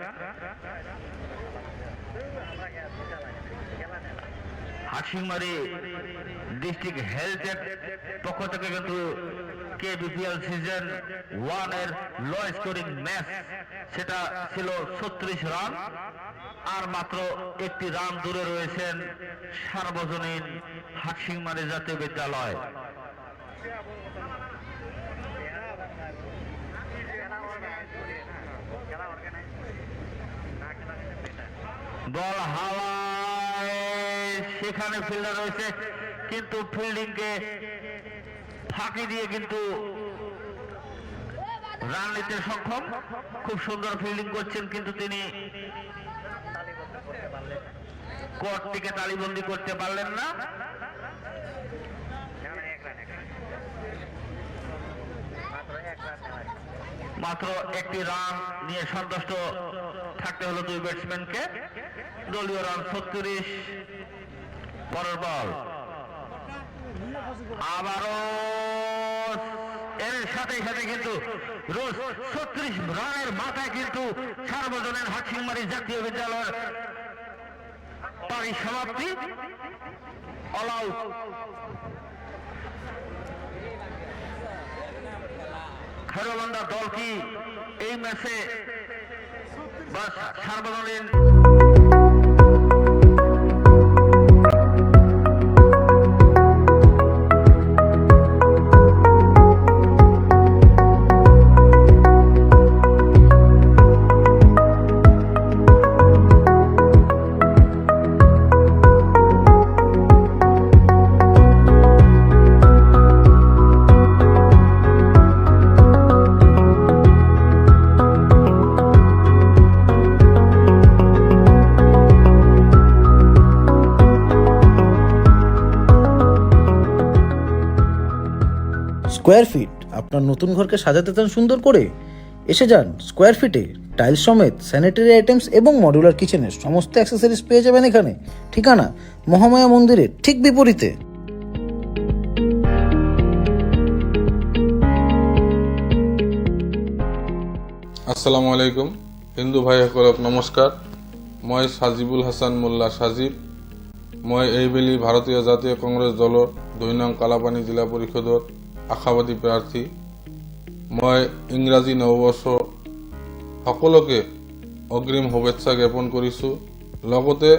হাটশিমারি ডিস্ট্রিক্ট হেলথের পক্ষ থেকে কিন্তু KBPL সিজন 1 এর লো স্কোরিং ম্যাচ সেটা ছিল 36 রান। আর মাত্র 1টি রান দূরে রয়েছেন সার্বজনীন হাটশিমারি জাতীয় বিদ্যালয়। বল হাওয়ায়, সেখানে ফিল্ডার রয়েছে কিন্তু ফিল্ডিংকে ফাঁকি দিয়ে কিন্তু রান নিতে সক্ষম। খুব সুন্দর ফিল্ডিং করছেন কিন্তু তিনি কোর্টটিকে তালিবন্দি করতে পারলেন না। মাত্র 1টি রান নিয়ে সন্তুষ্ট থাকতে হলো 2 ব্যাটসম্যানকে। দলীয় রান 36। পরের বল, আবারও এর সাথে সাথে কিন্তু রোজ 36 রানের মাথায় কিন্তু সার্বজনীন হাটশিমারি জাতীয় বিদ্যালয়ের পারি সমাপ্তি। All out. খেরোবন্দা দল কি এই ম্যাচে বা সার্বজনীন স্কোয়ার ফিট আপনার নতুন ঘরকে সাজাতে চান সুন্দর করে? এসে যান স্কোয়ার ফিটে। টাইলস সমেত স্যানিটারি আইটেমস এবং মডিউলার কিচেনের সমস্ত অ্যাক্সেসরিজ পেয়ে যাবেন এখানে। ঠিকানা মহামায়া মন্দিরের ঠিক বিপরীতে। আসসালামু আলাইকুম হিন্দু ভাইসকলক নমস্কাৰ। মই সাজিবুল হাসান মোল্লা সাজিব। মই এইবেলি ভাৰতীয় জাতীয় কংগ্ৰেছ দলৰ 2 নং কালাপানী জিলা পৰিষদৰ আশাবাদী প্ৰাৰ্থী। মই ইংৰাজী নৱবৰ্ষ সকলোকে অগ্ৰিম শুভেচ্ছা জ্ঞাপন কৰিছোঁ। লগতে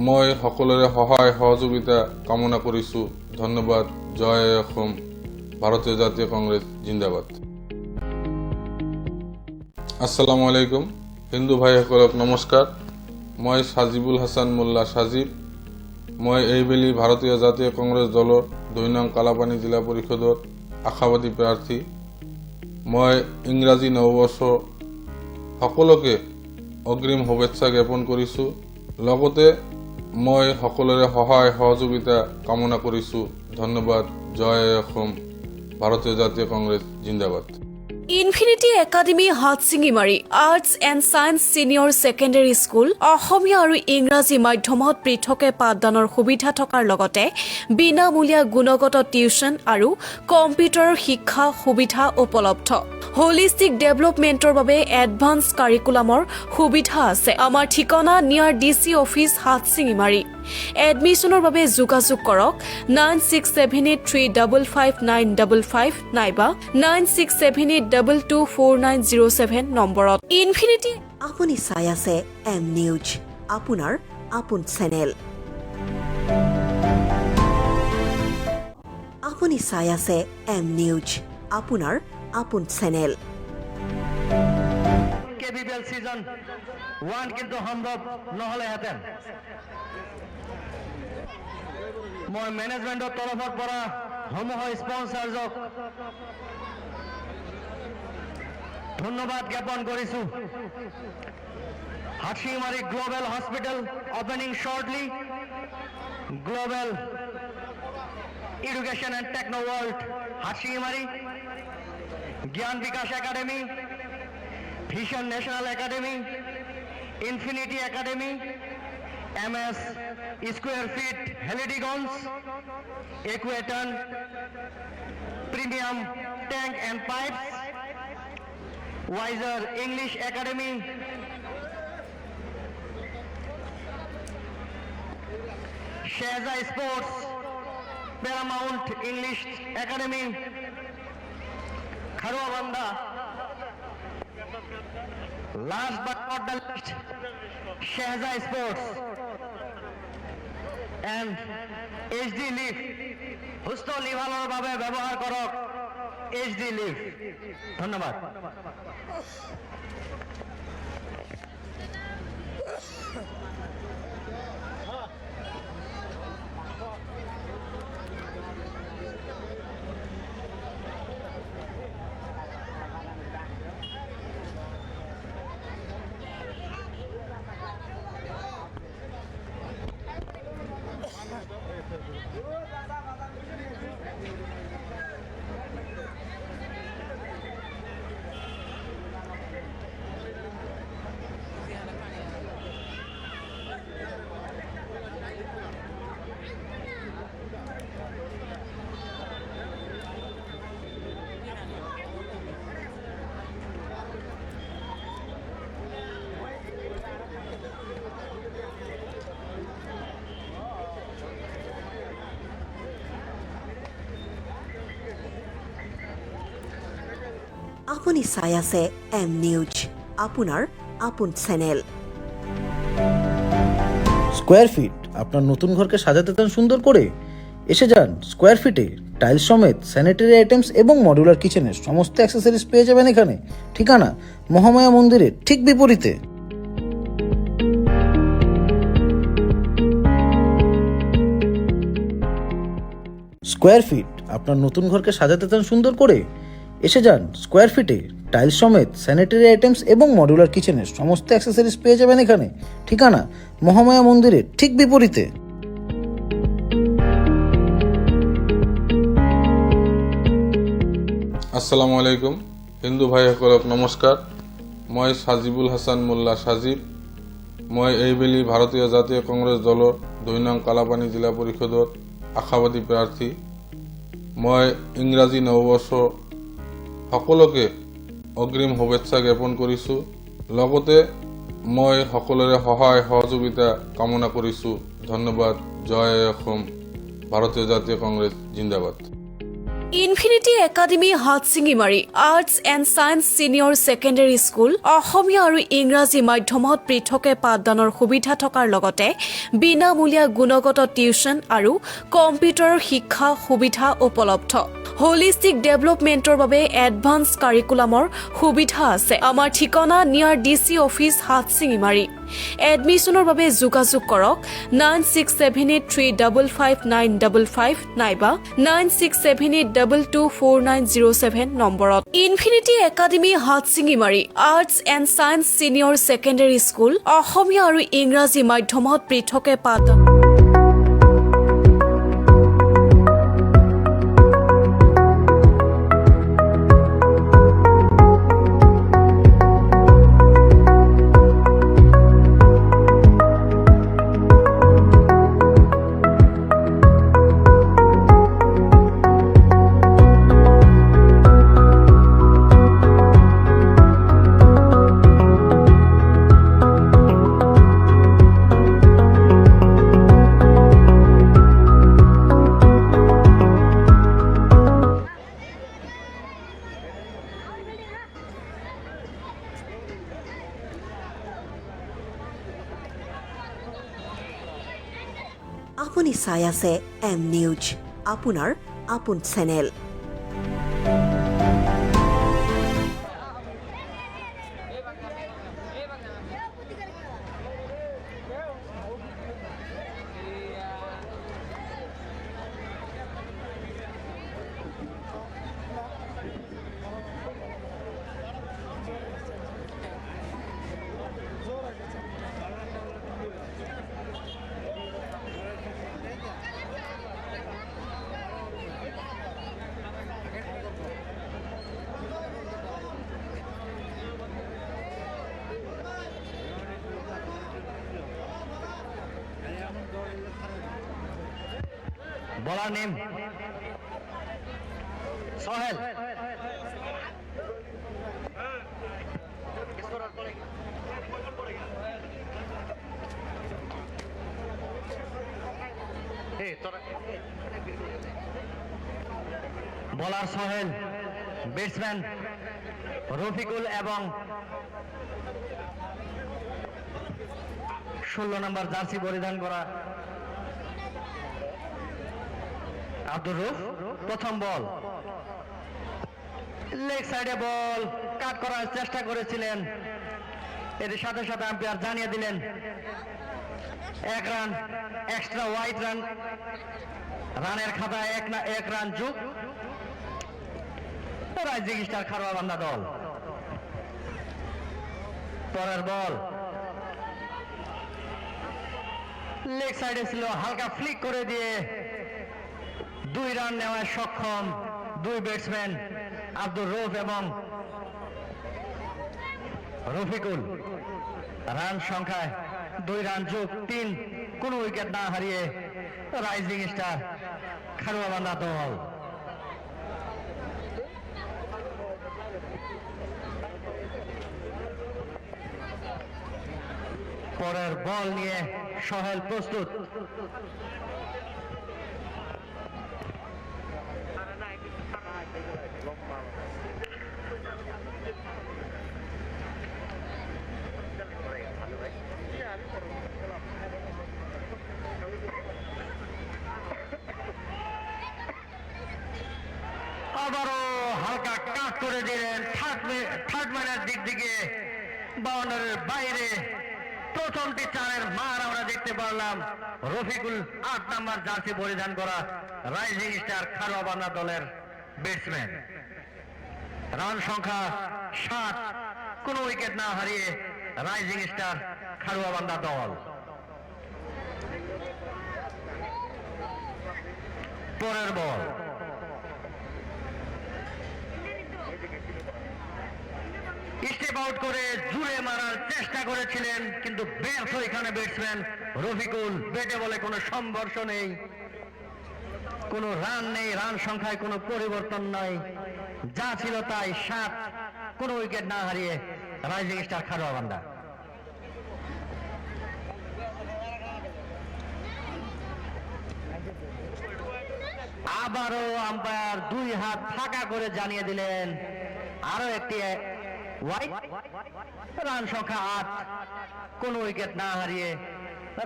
মই সকলোৰে সহায় সহযোগিতা কামনা কৰিছোঁ। ধন্যবাদ। জয় অসম। ভাৰতীয় জাতীয় কংগ্ৰেছ জিন্দাবাদ। আসসালামু আলাইকুম হিন্দু ভাইসকলক নমস্কাৰ মই সাজিবুল হাসান মোল্লা সাজিব মই এইবেলি ভাৰতীয় জাতীয় কংগ্ৰেছ দলৰ 2 নং কালাপানী জিলা পৰিষদৰ আশাবাদী প্ৰাৰ্থী মই ইংৰাজী নৱবৰ্ষ সকলোকে অগ্ৰিম শুভেচ্ছা জ্ঞাপন কৰিছোঁ লগতে মই সকলোৰে সহায় সহযোগিতা কামনা কৰিছোঁ ধন্যবাদ জয় অসম ভাৰতীয় জাতীয় কংগ্ৰেছ জিন্দাবাদ infinity academy Hatsingimari arts and science senior secondary school Asamiya আৰু ইংৰাজী মাধ্যমত পৃথকে পাঠদানৰ সুবিধা থকাৰ লগতে বিনামূলীয়া গুণগত টিউচন আৰু কম্পিউটাৰৰ শিক্ষা সুবিধা উপলব্ধ হোলিষ্টিক ডেভেলপমেণ্টৰ বাবে এডভান্স কাৰিকুলামৰ সুবিধা আছে আমাৰ ঠিকনা নিয়াৰ ডিচি অফিচ হাটছিঙিমাৰী এডমিশ্যনৰ বাবে যোগাযোগ কৰক 9678355955 নাইবা 9678224907 নম্বৰত ইনফিনিটি আপুনি চাই আছে এম নিউজ আপোনাৰ আপোন চেনেল আপুনি চাই আছে এম নিউজ আপোনাৰ আপোন চেনেল কেবিপিএল সিজন 1 কিন্তু সম্ভৱ নহলেহেঁতেন মই মেনেজমেন্টৰ তৰফৰ পৰা সমূহ স্পন্সৰজক ধন্যবাদ জ্ঞাপন কৰিছো Hatsingimari global hospital opening shortly global education and techno world Hatsingimari Gyan Bikash academy vision national academy infinity academy MS Square Feet Helidigons Equaton Premium Tank and Pipes Wiser English Academy Sheza Sports Paramount English Academy Kharwabanda last but not the least Sheza Sports and HD Leaf সুস্থ লিভাৰৰ বাবে ব্যৱহাৰ কৰক HD Leaf ধন্যবাদ আপুনি চাই আছে M news আপোনাৰ আপোন চেনেল স্কোয়ার ফিট আপনার নতুন ঘরকে সাজাতে চান সুন্দর করে এসে যান স্কোয়ার ফিটে টাইলস সমেত স্যানিটারি আইটেমস এবং মডুলার কিচেনের সমস্ত অ্যাক্সেসরিজ পেয়ে যাবেন এখানে ঠিকানা মহামায়া মন্দিরের ঠিক বিপরীতে স্কোয়ার ফিট আপনার নতুন ঘরকে সাজাতে চান সুন্দর করে এসে যান স্কোয়ার ফিটে টাইলস সমেত স্যানিটারি আইটেমস এবং মডুলার কিচেনের সমস্ত অ্যাক্সেসরিজ পেয়ে যাবেন এখানে ঠিকানা মহামায়া মন্দিরের ঠিক বিপরীতে আসসালামু আলাইকুম হিন্দু ভাইসকলক নমস্কাৰ মই সাজিবুল হাসান মোল্লা সাজিব মই এইবেলি ভাৰতীয় জাতীয় কংগ্ৰেছ দলৰ 2 নং কালাপানী জিলা পৰিষদৰ আশাবাদী প্ৰাৰ্থী মই ইংৰাজী নৱবৰ্ষ সকলোকে অগ্ৰিম শুভেচ্ছা জ্ঞাপন কৰিছোঁ লগতে মই সকলোৰে সহায় সহযোগিতা কামনা কৰিছোঁ ধন্যবাদ জয় অসম ভাৰতীয় জাতীয় কংগ্ৰেছ জিন্দাবাদ infinity academy Hatsingimari arts and science senior secondary school Asamiya আৰু ইংৰাজী মাধ্যমত পৃথকে পাঠদানৰ সুবিধা থকাৰ লগতে বিনামূলীয়া গুণগত টিউচন আৰু কম্পিউটাৰৰ শিক্ষা সুবিধা উপলব্ধ হোলিষ্টিক ডেভেলপমেণ্টৰ বাবে এডভান্স কাৰিকুলামৰ সুবিধা আছে আমাৰ ঠিকনা নিয়াৰ ডিচি অফিচ হাটশিঙিমাৰী এডমিশ্যনৰ বাবে যোগাযোগ কৰক 9678355955 নাইবা 9678224907 নম্বৰত infinity academy Hatsingimari arts and science senior secondary school Asamiya আৰু ইংৰাজী মাধ্যমত পৃথকে পাঠদান আপুনি চাই আছে এম নিউজ, আপোনাৰ আপোন চেনেল। বলার নেম সোহেল বলার সোহেল ব্যাটসম্যান রফিকুল এবং 16 নম্বর জার্সি পরিধান করা আব্দুর রউফ প্রথম বল লেগ সাইডে বল কাট করার চেষ্টা করেছিলেন এর সাথে সাথে আম্পায়ার জানিয়ে দিলেন 1 রান এক্সট্রা হোয়াইট রান রানের খাতায় 1 রান যোগ রাইজিং স্টার খারোয়াবান্ধা দল পরের বল লেগ সাইডে ছিল হালকা ফ্লিক করে দিয়ে 2 রান নেওয়ায় সক্ষম 2 ব্যাটসম্যান আব্দুর রউফ এবং রফিকুল রান সংখ্যায় 2 রান যোগ 3 কোনো উইকেট না হারিয়ে রাইজিং স্টার খারোয়াবান্ধা দল পরের বল নিয়ে সোহেল প্রস্তুত আবারও হালকা কাট করে দিলেন থার্ড ম্যানের দিক থেকে বাউন্ডারির বাইরে প্রথমটি চারের মার আমরা দেখতে পারলাম রফিকুল 8 নম্বর জার্সি পরিধান করা রাইজিং স্টার খারোয়াবান্ধা দলের ব্যাটসম্যান রান সংখ্যা 7 কোনো উইকেট না হারিয়ে রাইজিং স্টার খারোয়াবান্ধা দল পরের বল স্টেপ আউট করে জুড়ে মারার চেষ্টা করেছিলেন কিন্তু ব্যর্থ এখানে ব্যাটসম্যান রফিকুল ব্যাটে বলে কোনো সংঘর্ষ নেই কোনো রান নেই রান সংখ্যায় কোনো পরিবর্তন নাই যা ছিল তাই 7 কোনো উইকেট না হারিয়ে রাইজিং স্টার খারোয়াবান্ধা আবারও আম্পায়ার 2 হাত ফাঁকা করে জানিয়ে দিলেন আরো একটি ওয়াইড। রান সংখ্যা 8, কোন উইকেট না হারিয়ে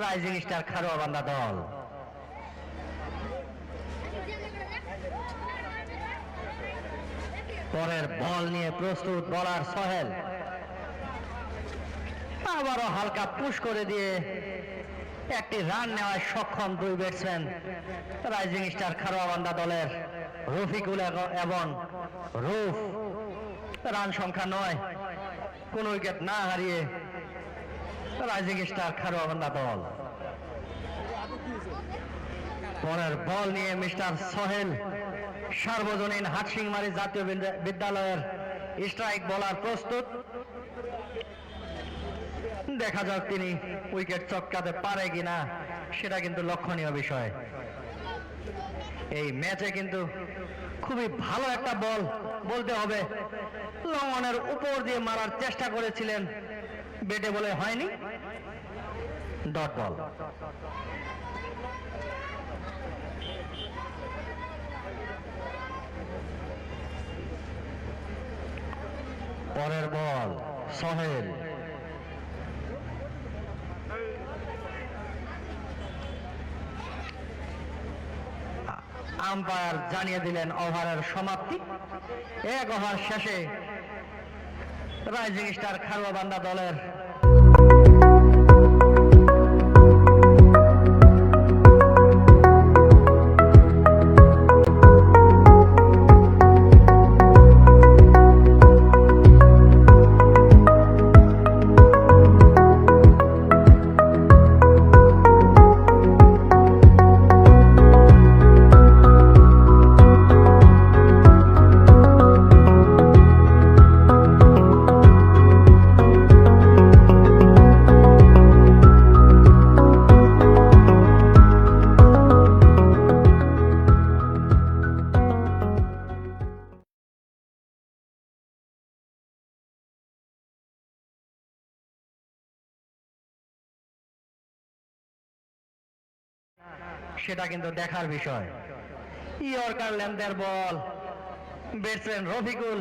রাইজিং স্টার খারোয়াবান্ধা দল। পরের বল নিয়ে প্রস্তুত বোলার সোহেল, আবারও হালকা পুশ করে দিয়ে একটি রান নেওয়ায় সক্ষম 2 ব্যাটসম্যান রাইজিং স্টার খারোয়াবান্ধা দলের রফিকুল এবং রুফ। রান সংখ্যা 9, কোন উইকেট না হারিয়ে রাইজিং স্টার খারোয়াবান্ধা দল। পরের বল নিয়ে মিস্টার সোহেল, সার্বজনীন হাটসিংমারি জাতীয় বিদ্যালয়ের স্ট্রাইক বোলার প্রস্তুত। দেখা যাক তিনি উইকেট চটকাতে পারে কিনা, সেটা কিন্তু লক্ষণীয় বিষয়। এই ম্যাচে কিন্তু খুবই ভালো একটা বল বলতে হবে, লং অনের উপর দিয়ে মারার চেষ্টা করেছিলেন, ব্যাটে বলে হয়নি, ডট বল। পরের বল সোহেল, আম্পায়ার জানিয়ে দিলেন ওভারের সমাপ্তি। 1 ওভার শেষে রাইজিং স্টার খারোয়াবান্ধা দলের সেটা কিন্তু দেখার বিষয়। ইয়র্কার লেন্থের বল, ব্যাটসম্যান রফিকুল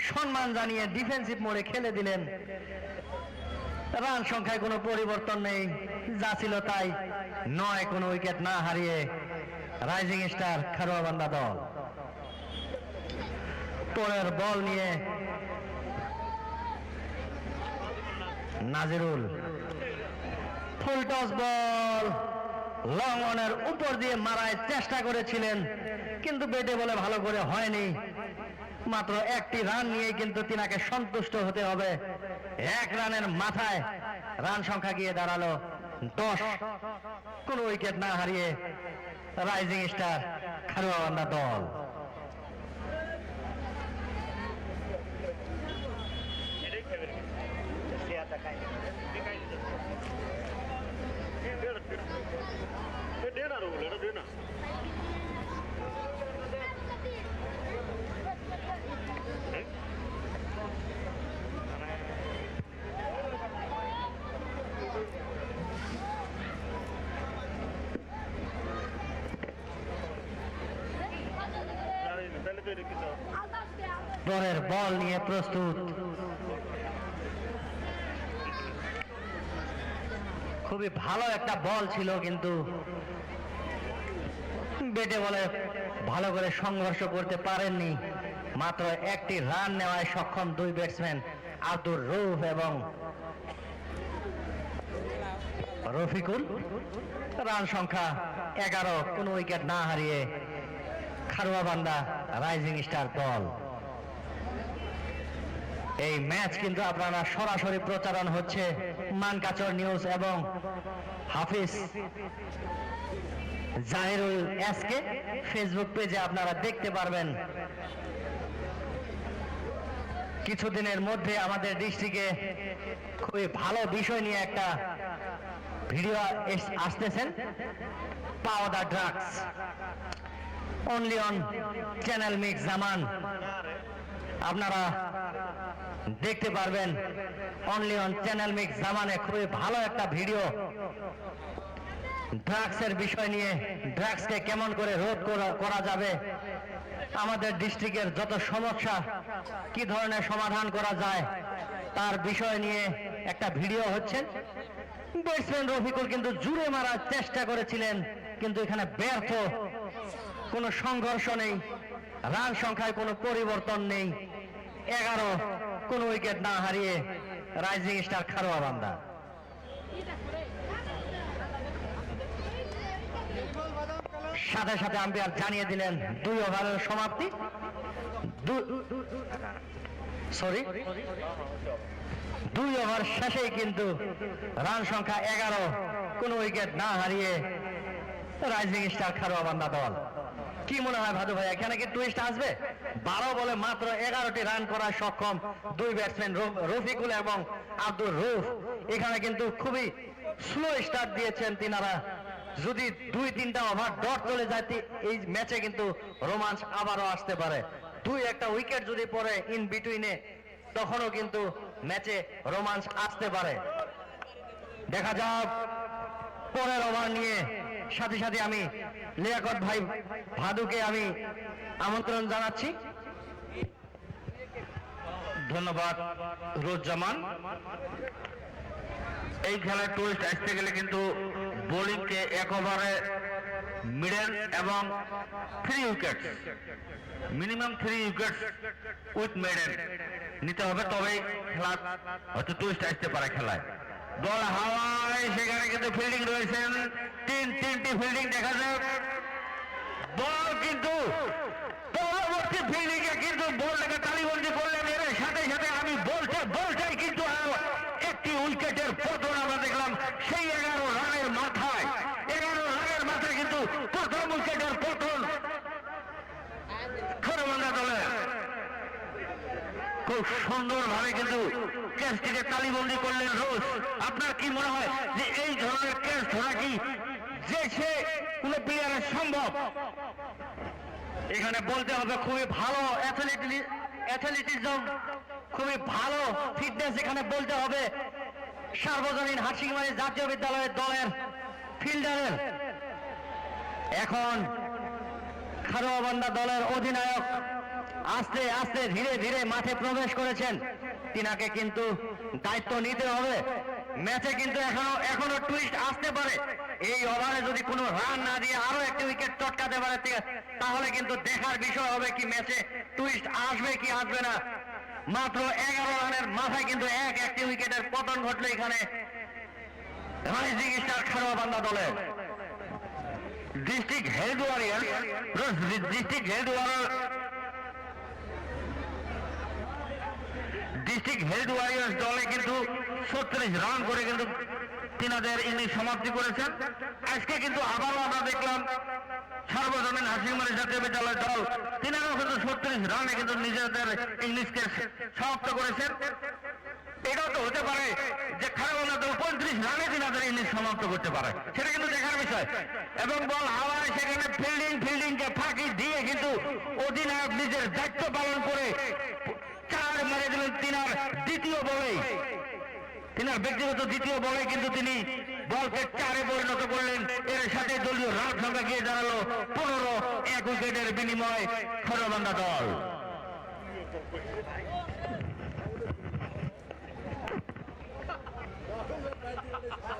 সম্মান জানিয়ে ডিফেন্সিভ মোডে খেলে দিলেন। রান সংখ্যায় কোনো পরিবর্তন নেই, যা ছিল তাই, 9, কোনো উইকেট না হারিয়ে রাইজিং স্টার খারোয়াবান্ধা দল। পরের বল নিয়ে নাজিরুল, ফুল টস বল, লং অনের উপর দিয়ে মারার চেষ্টা করেছিলেন, কিন্তু ব্যাটে বলে ভালো করে হয়নি। মাত্র 1টি রান নিয়ে কিন্তু তিনাকে সন্তুষ্ট হতে হবে। 1 রানের মাথায় রান সংখ্যা গিয়ে দাঁড়ালো 10, কোন উইকেট না হারিয়ে রাইজিং স্টার খারোয়াবান্ধা দল। পরের বল নিয়ে প্রস্তুত, খুবই ভালো একটা বল ছিল, কিন্তু ব্যাটে বলে ভালো করে সংঘর্ষ করতে পারেননি। মাত্র 1টি রান নেওয়ায় সক্ষম 2 ব্যাটসম্যান আব্দুর রউফ এবং রফিকুল। রান সংখ্যা 11, কোন উইকেট না হারিয়ে খারোয়াবান্ধা রাইজিং স্টার দল। এই ম্যাচ কিন্তু আপনারা সরাসরি প্রচারণ হচ্ছে মানকাচর নিউজ এবং হাফিজ জাহিরুল এসকে ফেসবুক পেজে আপনারা দেখতে পারবেন। কিছুদিনের মধ্যে আমাদের ডিস্ট্রিক্টে খুবই ভালো বিষয় নিয়ে একটা ভিডিও আসতেছেন, powder drugs, only on channel mix Zaman. আপনারা দেখতে পারবেন অনলি অন চ্যানেল মিক্স জামানে খুবই ভালো একটা ভিডিও ড্রাগসের বিষয় নিয়ে ড্রাগসকে কেমন করে রোধ করা যাবে, আমাদের ডিস্ট্রিক্টের যত সমস্যা কি ধরনের সমাধান করা যায় তার বিষয় নিয়ে একটা ভিডিও হচ্ছে। ব্যাটসম্যান রফিকুল কিন্তু জুড়ে মারার চেষ্টা করেছিলেন, কিন্তু এখানে ব্যর্থ। কোনো সংঘর্ষ নেই, রান সংখ্যায় কোনো পরিবর্তন নেই। 11 কোনো উইকেট না হারিয়ে রাইজিং স্টার খারোয়াবান্ধা। সাথে সাথে আম্পায়ার জানিয়ে দিলেন 2 ওভারের সমাপ্তি। 2 ওভার শেষেই কিন্তু রান সংখ্যা 11, কোনো উইকেট না হারিয়ে রাইজিং স্টার খারোয়াবান্ধা দল। কি মনে হয় ভাদু ভাই, এখানে কি টুইস্ট আসবে? 12 বলে মাত্র 11টি রান করার সক্ষম 2 ব্যাটসম্যান রফিকুল এবং আব্দুর রউফ। এখানে কিন্তু খুবই স্লো স্টার্ট দিয়েছেন তিনারা। যদি 2-3টা ওভার ডট চলে যায় এই ম্যাচে কিন্তু রোমাঞ্চ আবারও আসতে পারে। 2-1টা উইকেট যদি পড়ে ইন বিটুইনে, তখনও কিন্তু ম্যাচে রোমাঞ্চ আসতে পারে। দেখা যাক পরের ওভার নিয়ে। সাথে সাথে আমি লিয়াকত ভাই ভাদুকে আমি আমন্ত্রণ জানাচ্ছি। ধন্যবাদ রোজ্জামান। এই খেলায় টুইস্ট আসতে গেলে কিন্তু বোলিংকে 1 ওভারে মিডল এবং 3 wicket, minimum 3 wicket with middle নিতে হবে, তবেই খেলা হয়তো টুইস্ট আসতে পারে খেলায়। বল হাওয়ায়, সেখানে কিন্তু ফিল্ডিং রয়েছেন, 3টি ফিল্ডিং দেখা যাক। বল কিন্তু পরবর্তী ফিল্ডিং এ কিন্তু বলটাকে তালিবন্দি করলেন। এর সাথে সাথে আমি বলটাই কিন্তু একটি উইকেটের পতন আমরা দেখলাম সেই 11 রানের মাথায়। 11 রানের মাথায় কিন্তু প্রথম উইকেটের পতন খারোয়াবান্ধা দলে। খুব সুন্দরভাবে কিন্তু ক্যাচটিকে তালিবন্দি করলেন রোজ। আপনার কি মনে হয় যে এই ধরনের ক্যাচ ধরা কি যে সে কোন প্লেয়ারের সম্ভব? এখানে বলতে হবে খুবই ভালো অ্যাথলেটিজম, খুবই ভালো ফিটনেস এখানে বলতে হবে সার্বজনীন হাসিমারি জাতীয় বিদ্যালয়ের দলের ফিল্ডারের। এখন খারোয়াবান্ধা দলের অধিনায়ক আস্তে আস্তে ধীরে ধীরে মাঠে প্রবেশ করেছেন। তিনাকে কিন্তু দায়িত্ব নিতে হবে। ম্যাচে কিন্তু এখনো টুইস্ট আসতে পারে। এই ওভারে যদি কোনো রান না দিয়ে আরো একটি উইকেট চটকাতে পারে, তাহলে কিন্তু দেখার বিষয় হবে কি ম্যাচে টুইস্ট আসবে কি আসবে না। মাত্র 11 রানের মাথায় কিন্তু একটি উইকেটের পতন ঘটলো এখানে রাইজিং স্টার খারোয়াবান্ধা দলের। ডিস্ট্রিক্ট হেলথ ওয়ারিয়র্স দলে কিন্তু 36 রান করে কিন্তু তিনাদের ইনিংস সমাপ্তি করেছেন। আজকে কিন্তু আবারও আমরা দেখলাম সার্বজনীন হাসিমারি জাতীয় বিদ্যালয় দল তিনারাও কিন্তু 36 রানে কিন্তু নিজেদের ইনিংসকে সমাপ্ত করেছেন। এটাও তো হতে পারে যে খারোয়াবান্ধা দল 35 রানে তিনাদের ইনিংস সমাপ্ত করতে পারে, সেটা কিন্তু দেখার বিষয়। এবং বল হাওয়ায়, সেখানে ফিল্ডিংকে ফাঁকি দিয়ে কিন্তু অধিনায়ক নিজের দায়িত্ব পালন করে 4 মেরে দিলেন তিনার দ্বিতীয় বলেই। তিনার ব্যক্তিগত দ্বিতীয় বলে কিন্তু তিনি বলকে 4-এ পরিণত করলেন। এর সাথে দলীয় রান সংখ্যা গিয়ে দাঁড়ালো 15, 1 উইকেটের বিনিময়ে খারোয়াবান্ধা দল।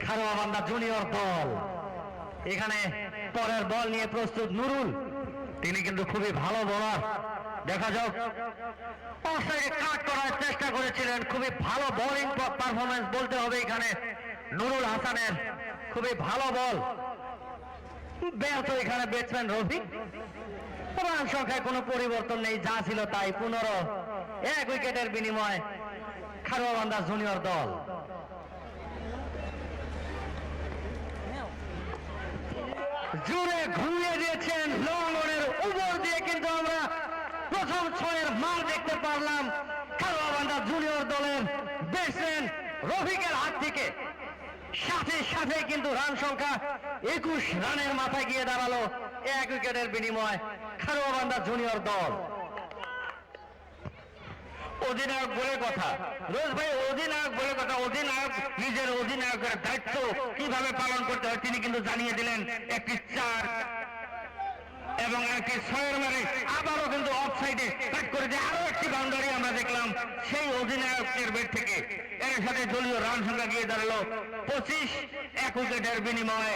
খারোয়াবান্ধা জুনিয়র দল এখানে পরের বল নিয়ে প্রস্তুত নুরুল। তিনি কিন্তু খুবই ভালো বোলার। দেখা যাক, অফসাইডে কাট করার চেষ্টা করেছিলেন। খুবই ভালো বোলিং পারফরমেন্স বলতে হবে এখানে নুরুল হাসানের। খুবই ভালো বল, ব্যর্থ এখানে ব্যাটসম্যান রফিক। রান সংখ্যায় কোনো পরিবর্তন নেই, যা ছিল তাই। 15, 1 উইকেটের বিনিময়ে খারোয়াবান্ধা জুনিয়র দল। জুড়ে ঘুরিয়ে দিয়েছেন লং অনের উপর দিয়ে, কিন্তু আমরা প্রথম 6-এর মার দেখতে পারলাম খারোয়াবান্ধা জুনিয়র দলের ব্যাটসম্যান রফিকের হাত থেকে। সাথে সাথে কিন্তু রান সংখ্যা 21 রানের মাথায় গিয়ে দাঁড়ালো 1 উইকেটের বিনিময়ে খারোয়াবান্ধা জুনিয়র দল। অধিনায়ক বলে কথা, রোজ ভাই অধিনায়ক বলে কথা, অধিনায়ক নিজের অধিনায়কের দায়িত্ব কিভাবে পালন করতে হয় তিনি কিন্তু জানিয়ে দিলেন। একটি 4 এবং একটি 6 মারে আবারও কিন্তু অফসাইডে ব্যাট করে দিয়ে আরো একটি বাউন্ডারি আমরা দেখলাম সেই অধিনায়কের ব্যাট থেকে। এর সাথে দলীয় রান সংখ্যা গিয়ে দাঁড়ালো 25, 1 উইকেটের বিনিময়ে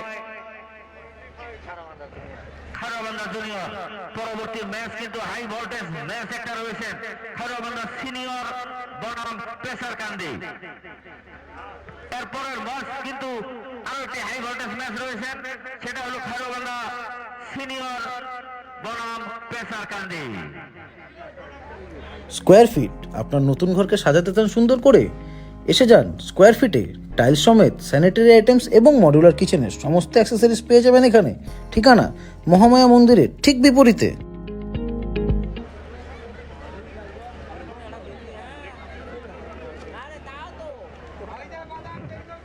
খারবান্দা জুনিয়র। পরবর্তী ম্যাচ কিন্তু হাই ভোল্টেজ ম্যাচ একটা রয়েছে, খারবান্দা সিনিয়র বনাম পেসারকান্দি। এরপরের ম্যাচ কিন্তু আরো একটি হাই ভোল্টেজ ম্যাচ রয়েছে, সেটা হলো খারবান্দা সিনিয়র বনাম পেসারকান্দি। স্কোয়ার ফিট আপনার নতুন ঘরকে সাজাতে চান সুন্দর করে? এসে যান স্কোয়ার ফিটে। টাইলস সমেত স্যানিটারি আইটেমস এবং মডিউলার কিচেনের সমস্ত অ্যাক্সেসরিজ পেয়ে যাবেন এখানে। ঠিকানা মহামায়া মন্দিরের ঠিক বিপরীতে।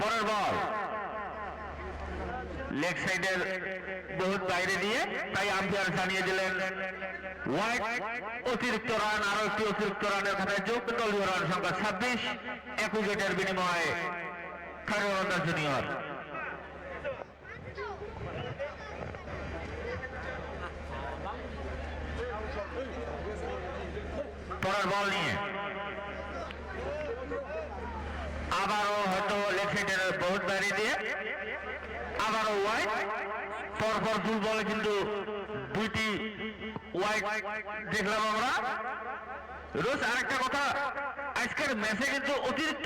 পরের বল লেগ সাইডের বহুত বাইরে দিয়ে, তাই আম্পায়ার জানিয়ে দিলেন ওয়াইড। অতিরিক্ত রান, আরো একটি অতিরিক্ত রানের খাতায় যোগ, দলীয় রান সংখ্যা 26, 1 উইকেটের বিনিময়ে খারবান্দা জুনিয়র। পরের বল নিয়ে আবারও হয়তো লেগ সাইডের বহুত বাইরে দিয়ে আবারও ওয়াইড। পরপর 2 বলে কিন্তু 2টি ওয়াইড দেখলাম আমরা। রোজ আরেকটা কথা, আজকের ম্যাচে কিন্তু অতিরিক্ত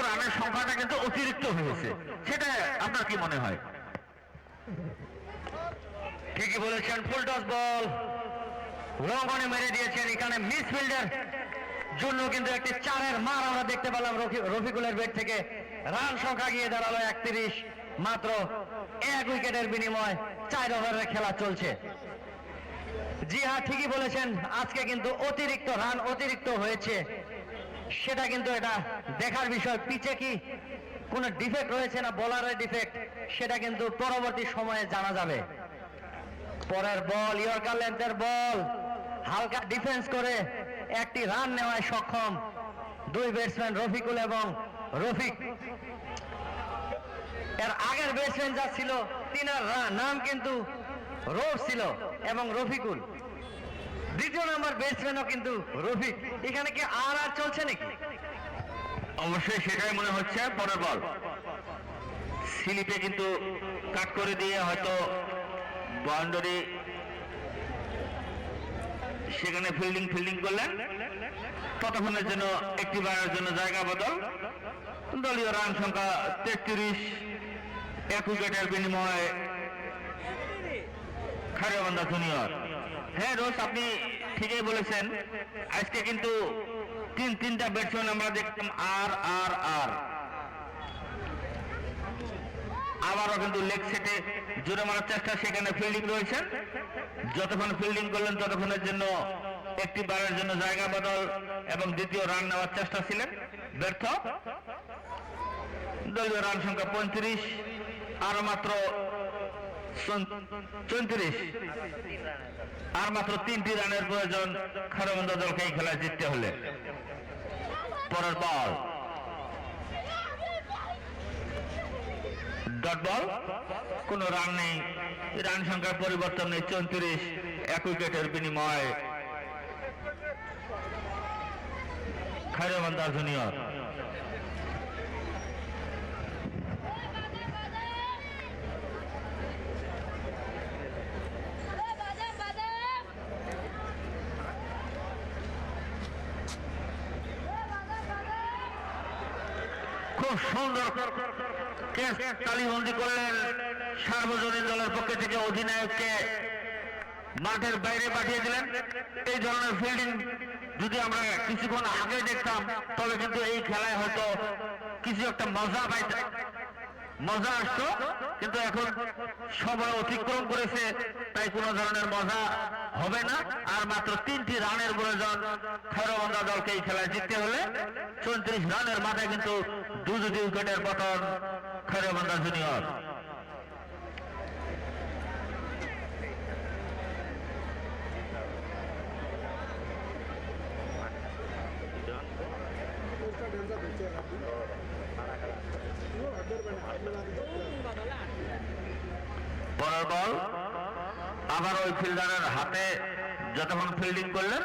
রানের সংখ্যাটা কিন্তু অতিরিক্ত হয়েছে, সেটা আপনার কি মনে হয়? ঠিকই বলেছেন, ফুল টস বল লং অনে মেরে দিয়েছেন। এখানে মিসফিল্ডের জন্য কিন্তু একটি 4-এর মার আমরা দেখতে পেলাম রফিকুলের ব্যাট থেকে। রান সংখ্যা গিয়ে দাঁড়ালো 31, মাত্র 1 উইকেটের বিনিময় 4 ওভারের খেলা চলছে। জি হ্যাঁ, ঠিকই বলেছেন, আজকে কিন্তু অতিরিক্ত রান অতিরিক্ত হয়েছে, সেটা কিন্তু এটা দেখার বিষয়। পিচে কি কোনো ডিফেক্ট রয়েছে না বোলারের ডিফেক্ট, সেটা কিন্তু পরবর্তী সময়ে জানা যাবে। পরের বল ইয়র্কার লেন্থের বল, হালকা ডিফেন্স করে একটি রান নেওয়ায় সক্ষম 2 ব্যাটসম্যান রফিকুল এবং রফিক। এর আগের ব্যাটসম্যান যা ছিল তিনার নাম কিন্তু রোড ছিল এবং রফিকুল। দ্বিতীয় নাম্বার ব্যাটসম্যানও কিন্তু রফিক। এখানে কি আর চলছে নাকি? অবশ্যই সেটাই মনে হচ্ছে। পরের বল স্লিপে কিন্তু কাট করে দিয়ে হয়তো বাউন্ডারি, সেখানে ফিল্ডিং করলেন। ততক্ষণের জন্য একটি বারের জন্য জায়গা বদল, দলীয় রান সংখ্যা 33, 1 উইকেটের বিনিময়ে খারবান্দা জুনিয়র। হ্যাঁ রোজ, আপনি ঠিকই বলেছেন, আজকে কিন্তু তিনটা ব্যাটসম্যান আমরা দেখতাম আর আবারও কিন্তু লেগ সেটে জোরে মারার চেষ্টা, সেখানে ফিল্ডিং রয়েছেন। যতক্ষণ ফিল্ডিং করলেন ততক্ষণের জন্য একটি বারের জন্য জায়গা বদল এবং দ্বিতীয় রান নেওয়ার চেষ্টা ছিলেন, ব্যর্থ। দলীয় রান সংখ্যা 35, আর মাত্র 34, আর মাত্র 3টি রানের প্রয়োজন খারবান্দা দলকে এই খেলায় জিততে হলে। পরের বল ডট বল, কোন রান নেই, রান সংখ্যার পরিবর্তন নেই, 34, 1 উইকেটের বিনিময়ে খারবান্দা জুনিয়র। খুব সুন্দর ক্যাচ তালিবন্দি করলেন সার্বজনীন দলের পক্ষ থেকে, অধিনায়ককে মাঠের বাইরে পাঠিয়ে দিলেন। এই ধরনের ফিল্ডিং যদি আমরা কিছুক্ষণ আগে দেখতাম তবে কিন্তু এই খেলায় হয়তো কিছু একটা মজা আসতো, কিন্তু এখন সময় অতিক্রম করেছে, তাই কোনো ধরনের মজা হবে না। আর মাত্র 3টি রানের প্রয়োজন খারবান্দা দলকে এই খেলায় জিততে হলে। 34 রানের মাথায় কিন্তু 2 উইকেটের পতন খারবান্দা জুনিয়র। পরের বল আবার ওই ফিল্ডারের হাতে যতক্ষণ ফিল্ডিং করলেন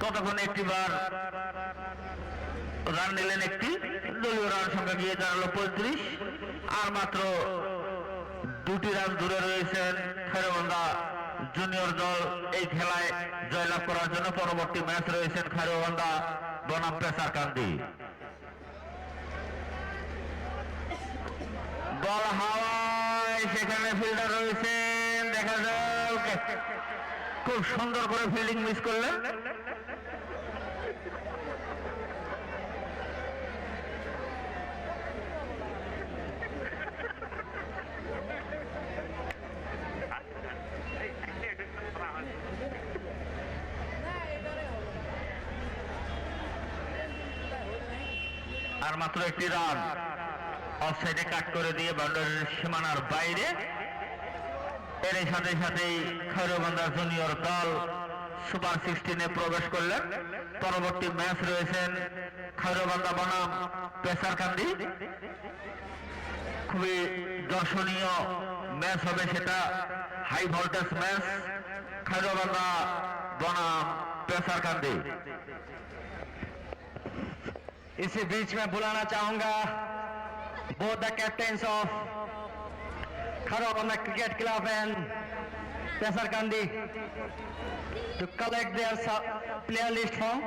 ততক্ষণ একটিবার রান নিলেন, একটি দলীয় রান সংখ্যা গিয়ে দাঁড়ালো 35। আর মাত্র 2টি রান দূরে রয়েছেন খৈরবান্ধা জুনিয়র দল এই খেলায় জয়লাভ করার জন্য। পরবর্তী ম্যাচ রয়েছেন খৈরবান্ধা বনাম পেসারকান্দি। বল হাওয়ায়, সেখানে ফিল্ডার রয়েছেন, দেখা যাক, খুব সুন্দর করে ফিল্ডিং মিস করলেন। আর মাত্র একটি রান অফসাইডে কাট করে দিয়ে বাউন্ডারির সীমানার বাইরে। এর সাথে সাথেই খৈরবান্ধা জুনিয়র দল সুপার 16-এ প্রবেশ করলেন। পরবর্তী ম্যাচ রয়েছেন খৈরবান্ধা বনাম পেসারকান্দি। খুবই দর্শনীয় ম্যাচ হবে সেটা, হাই ভোল্টেজ ম্যাচ, খৈরবান্ধা বনাম पेसरकांदी। इसी बीच में बुलाना चाहूंगा both the captains of Kharagona Cricket Club and पेसरकांदी to collect their player list form.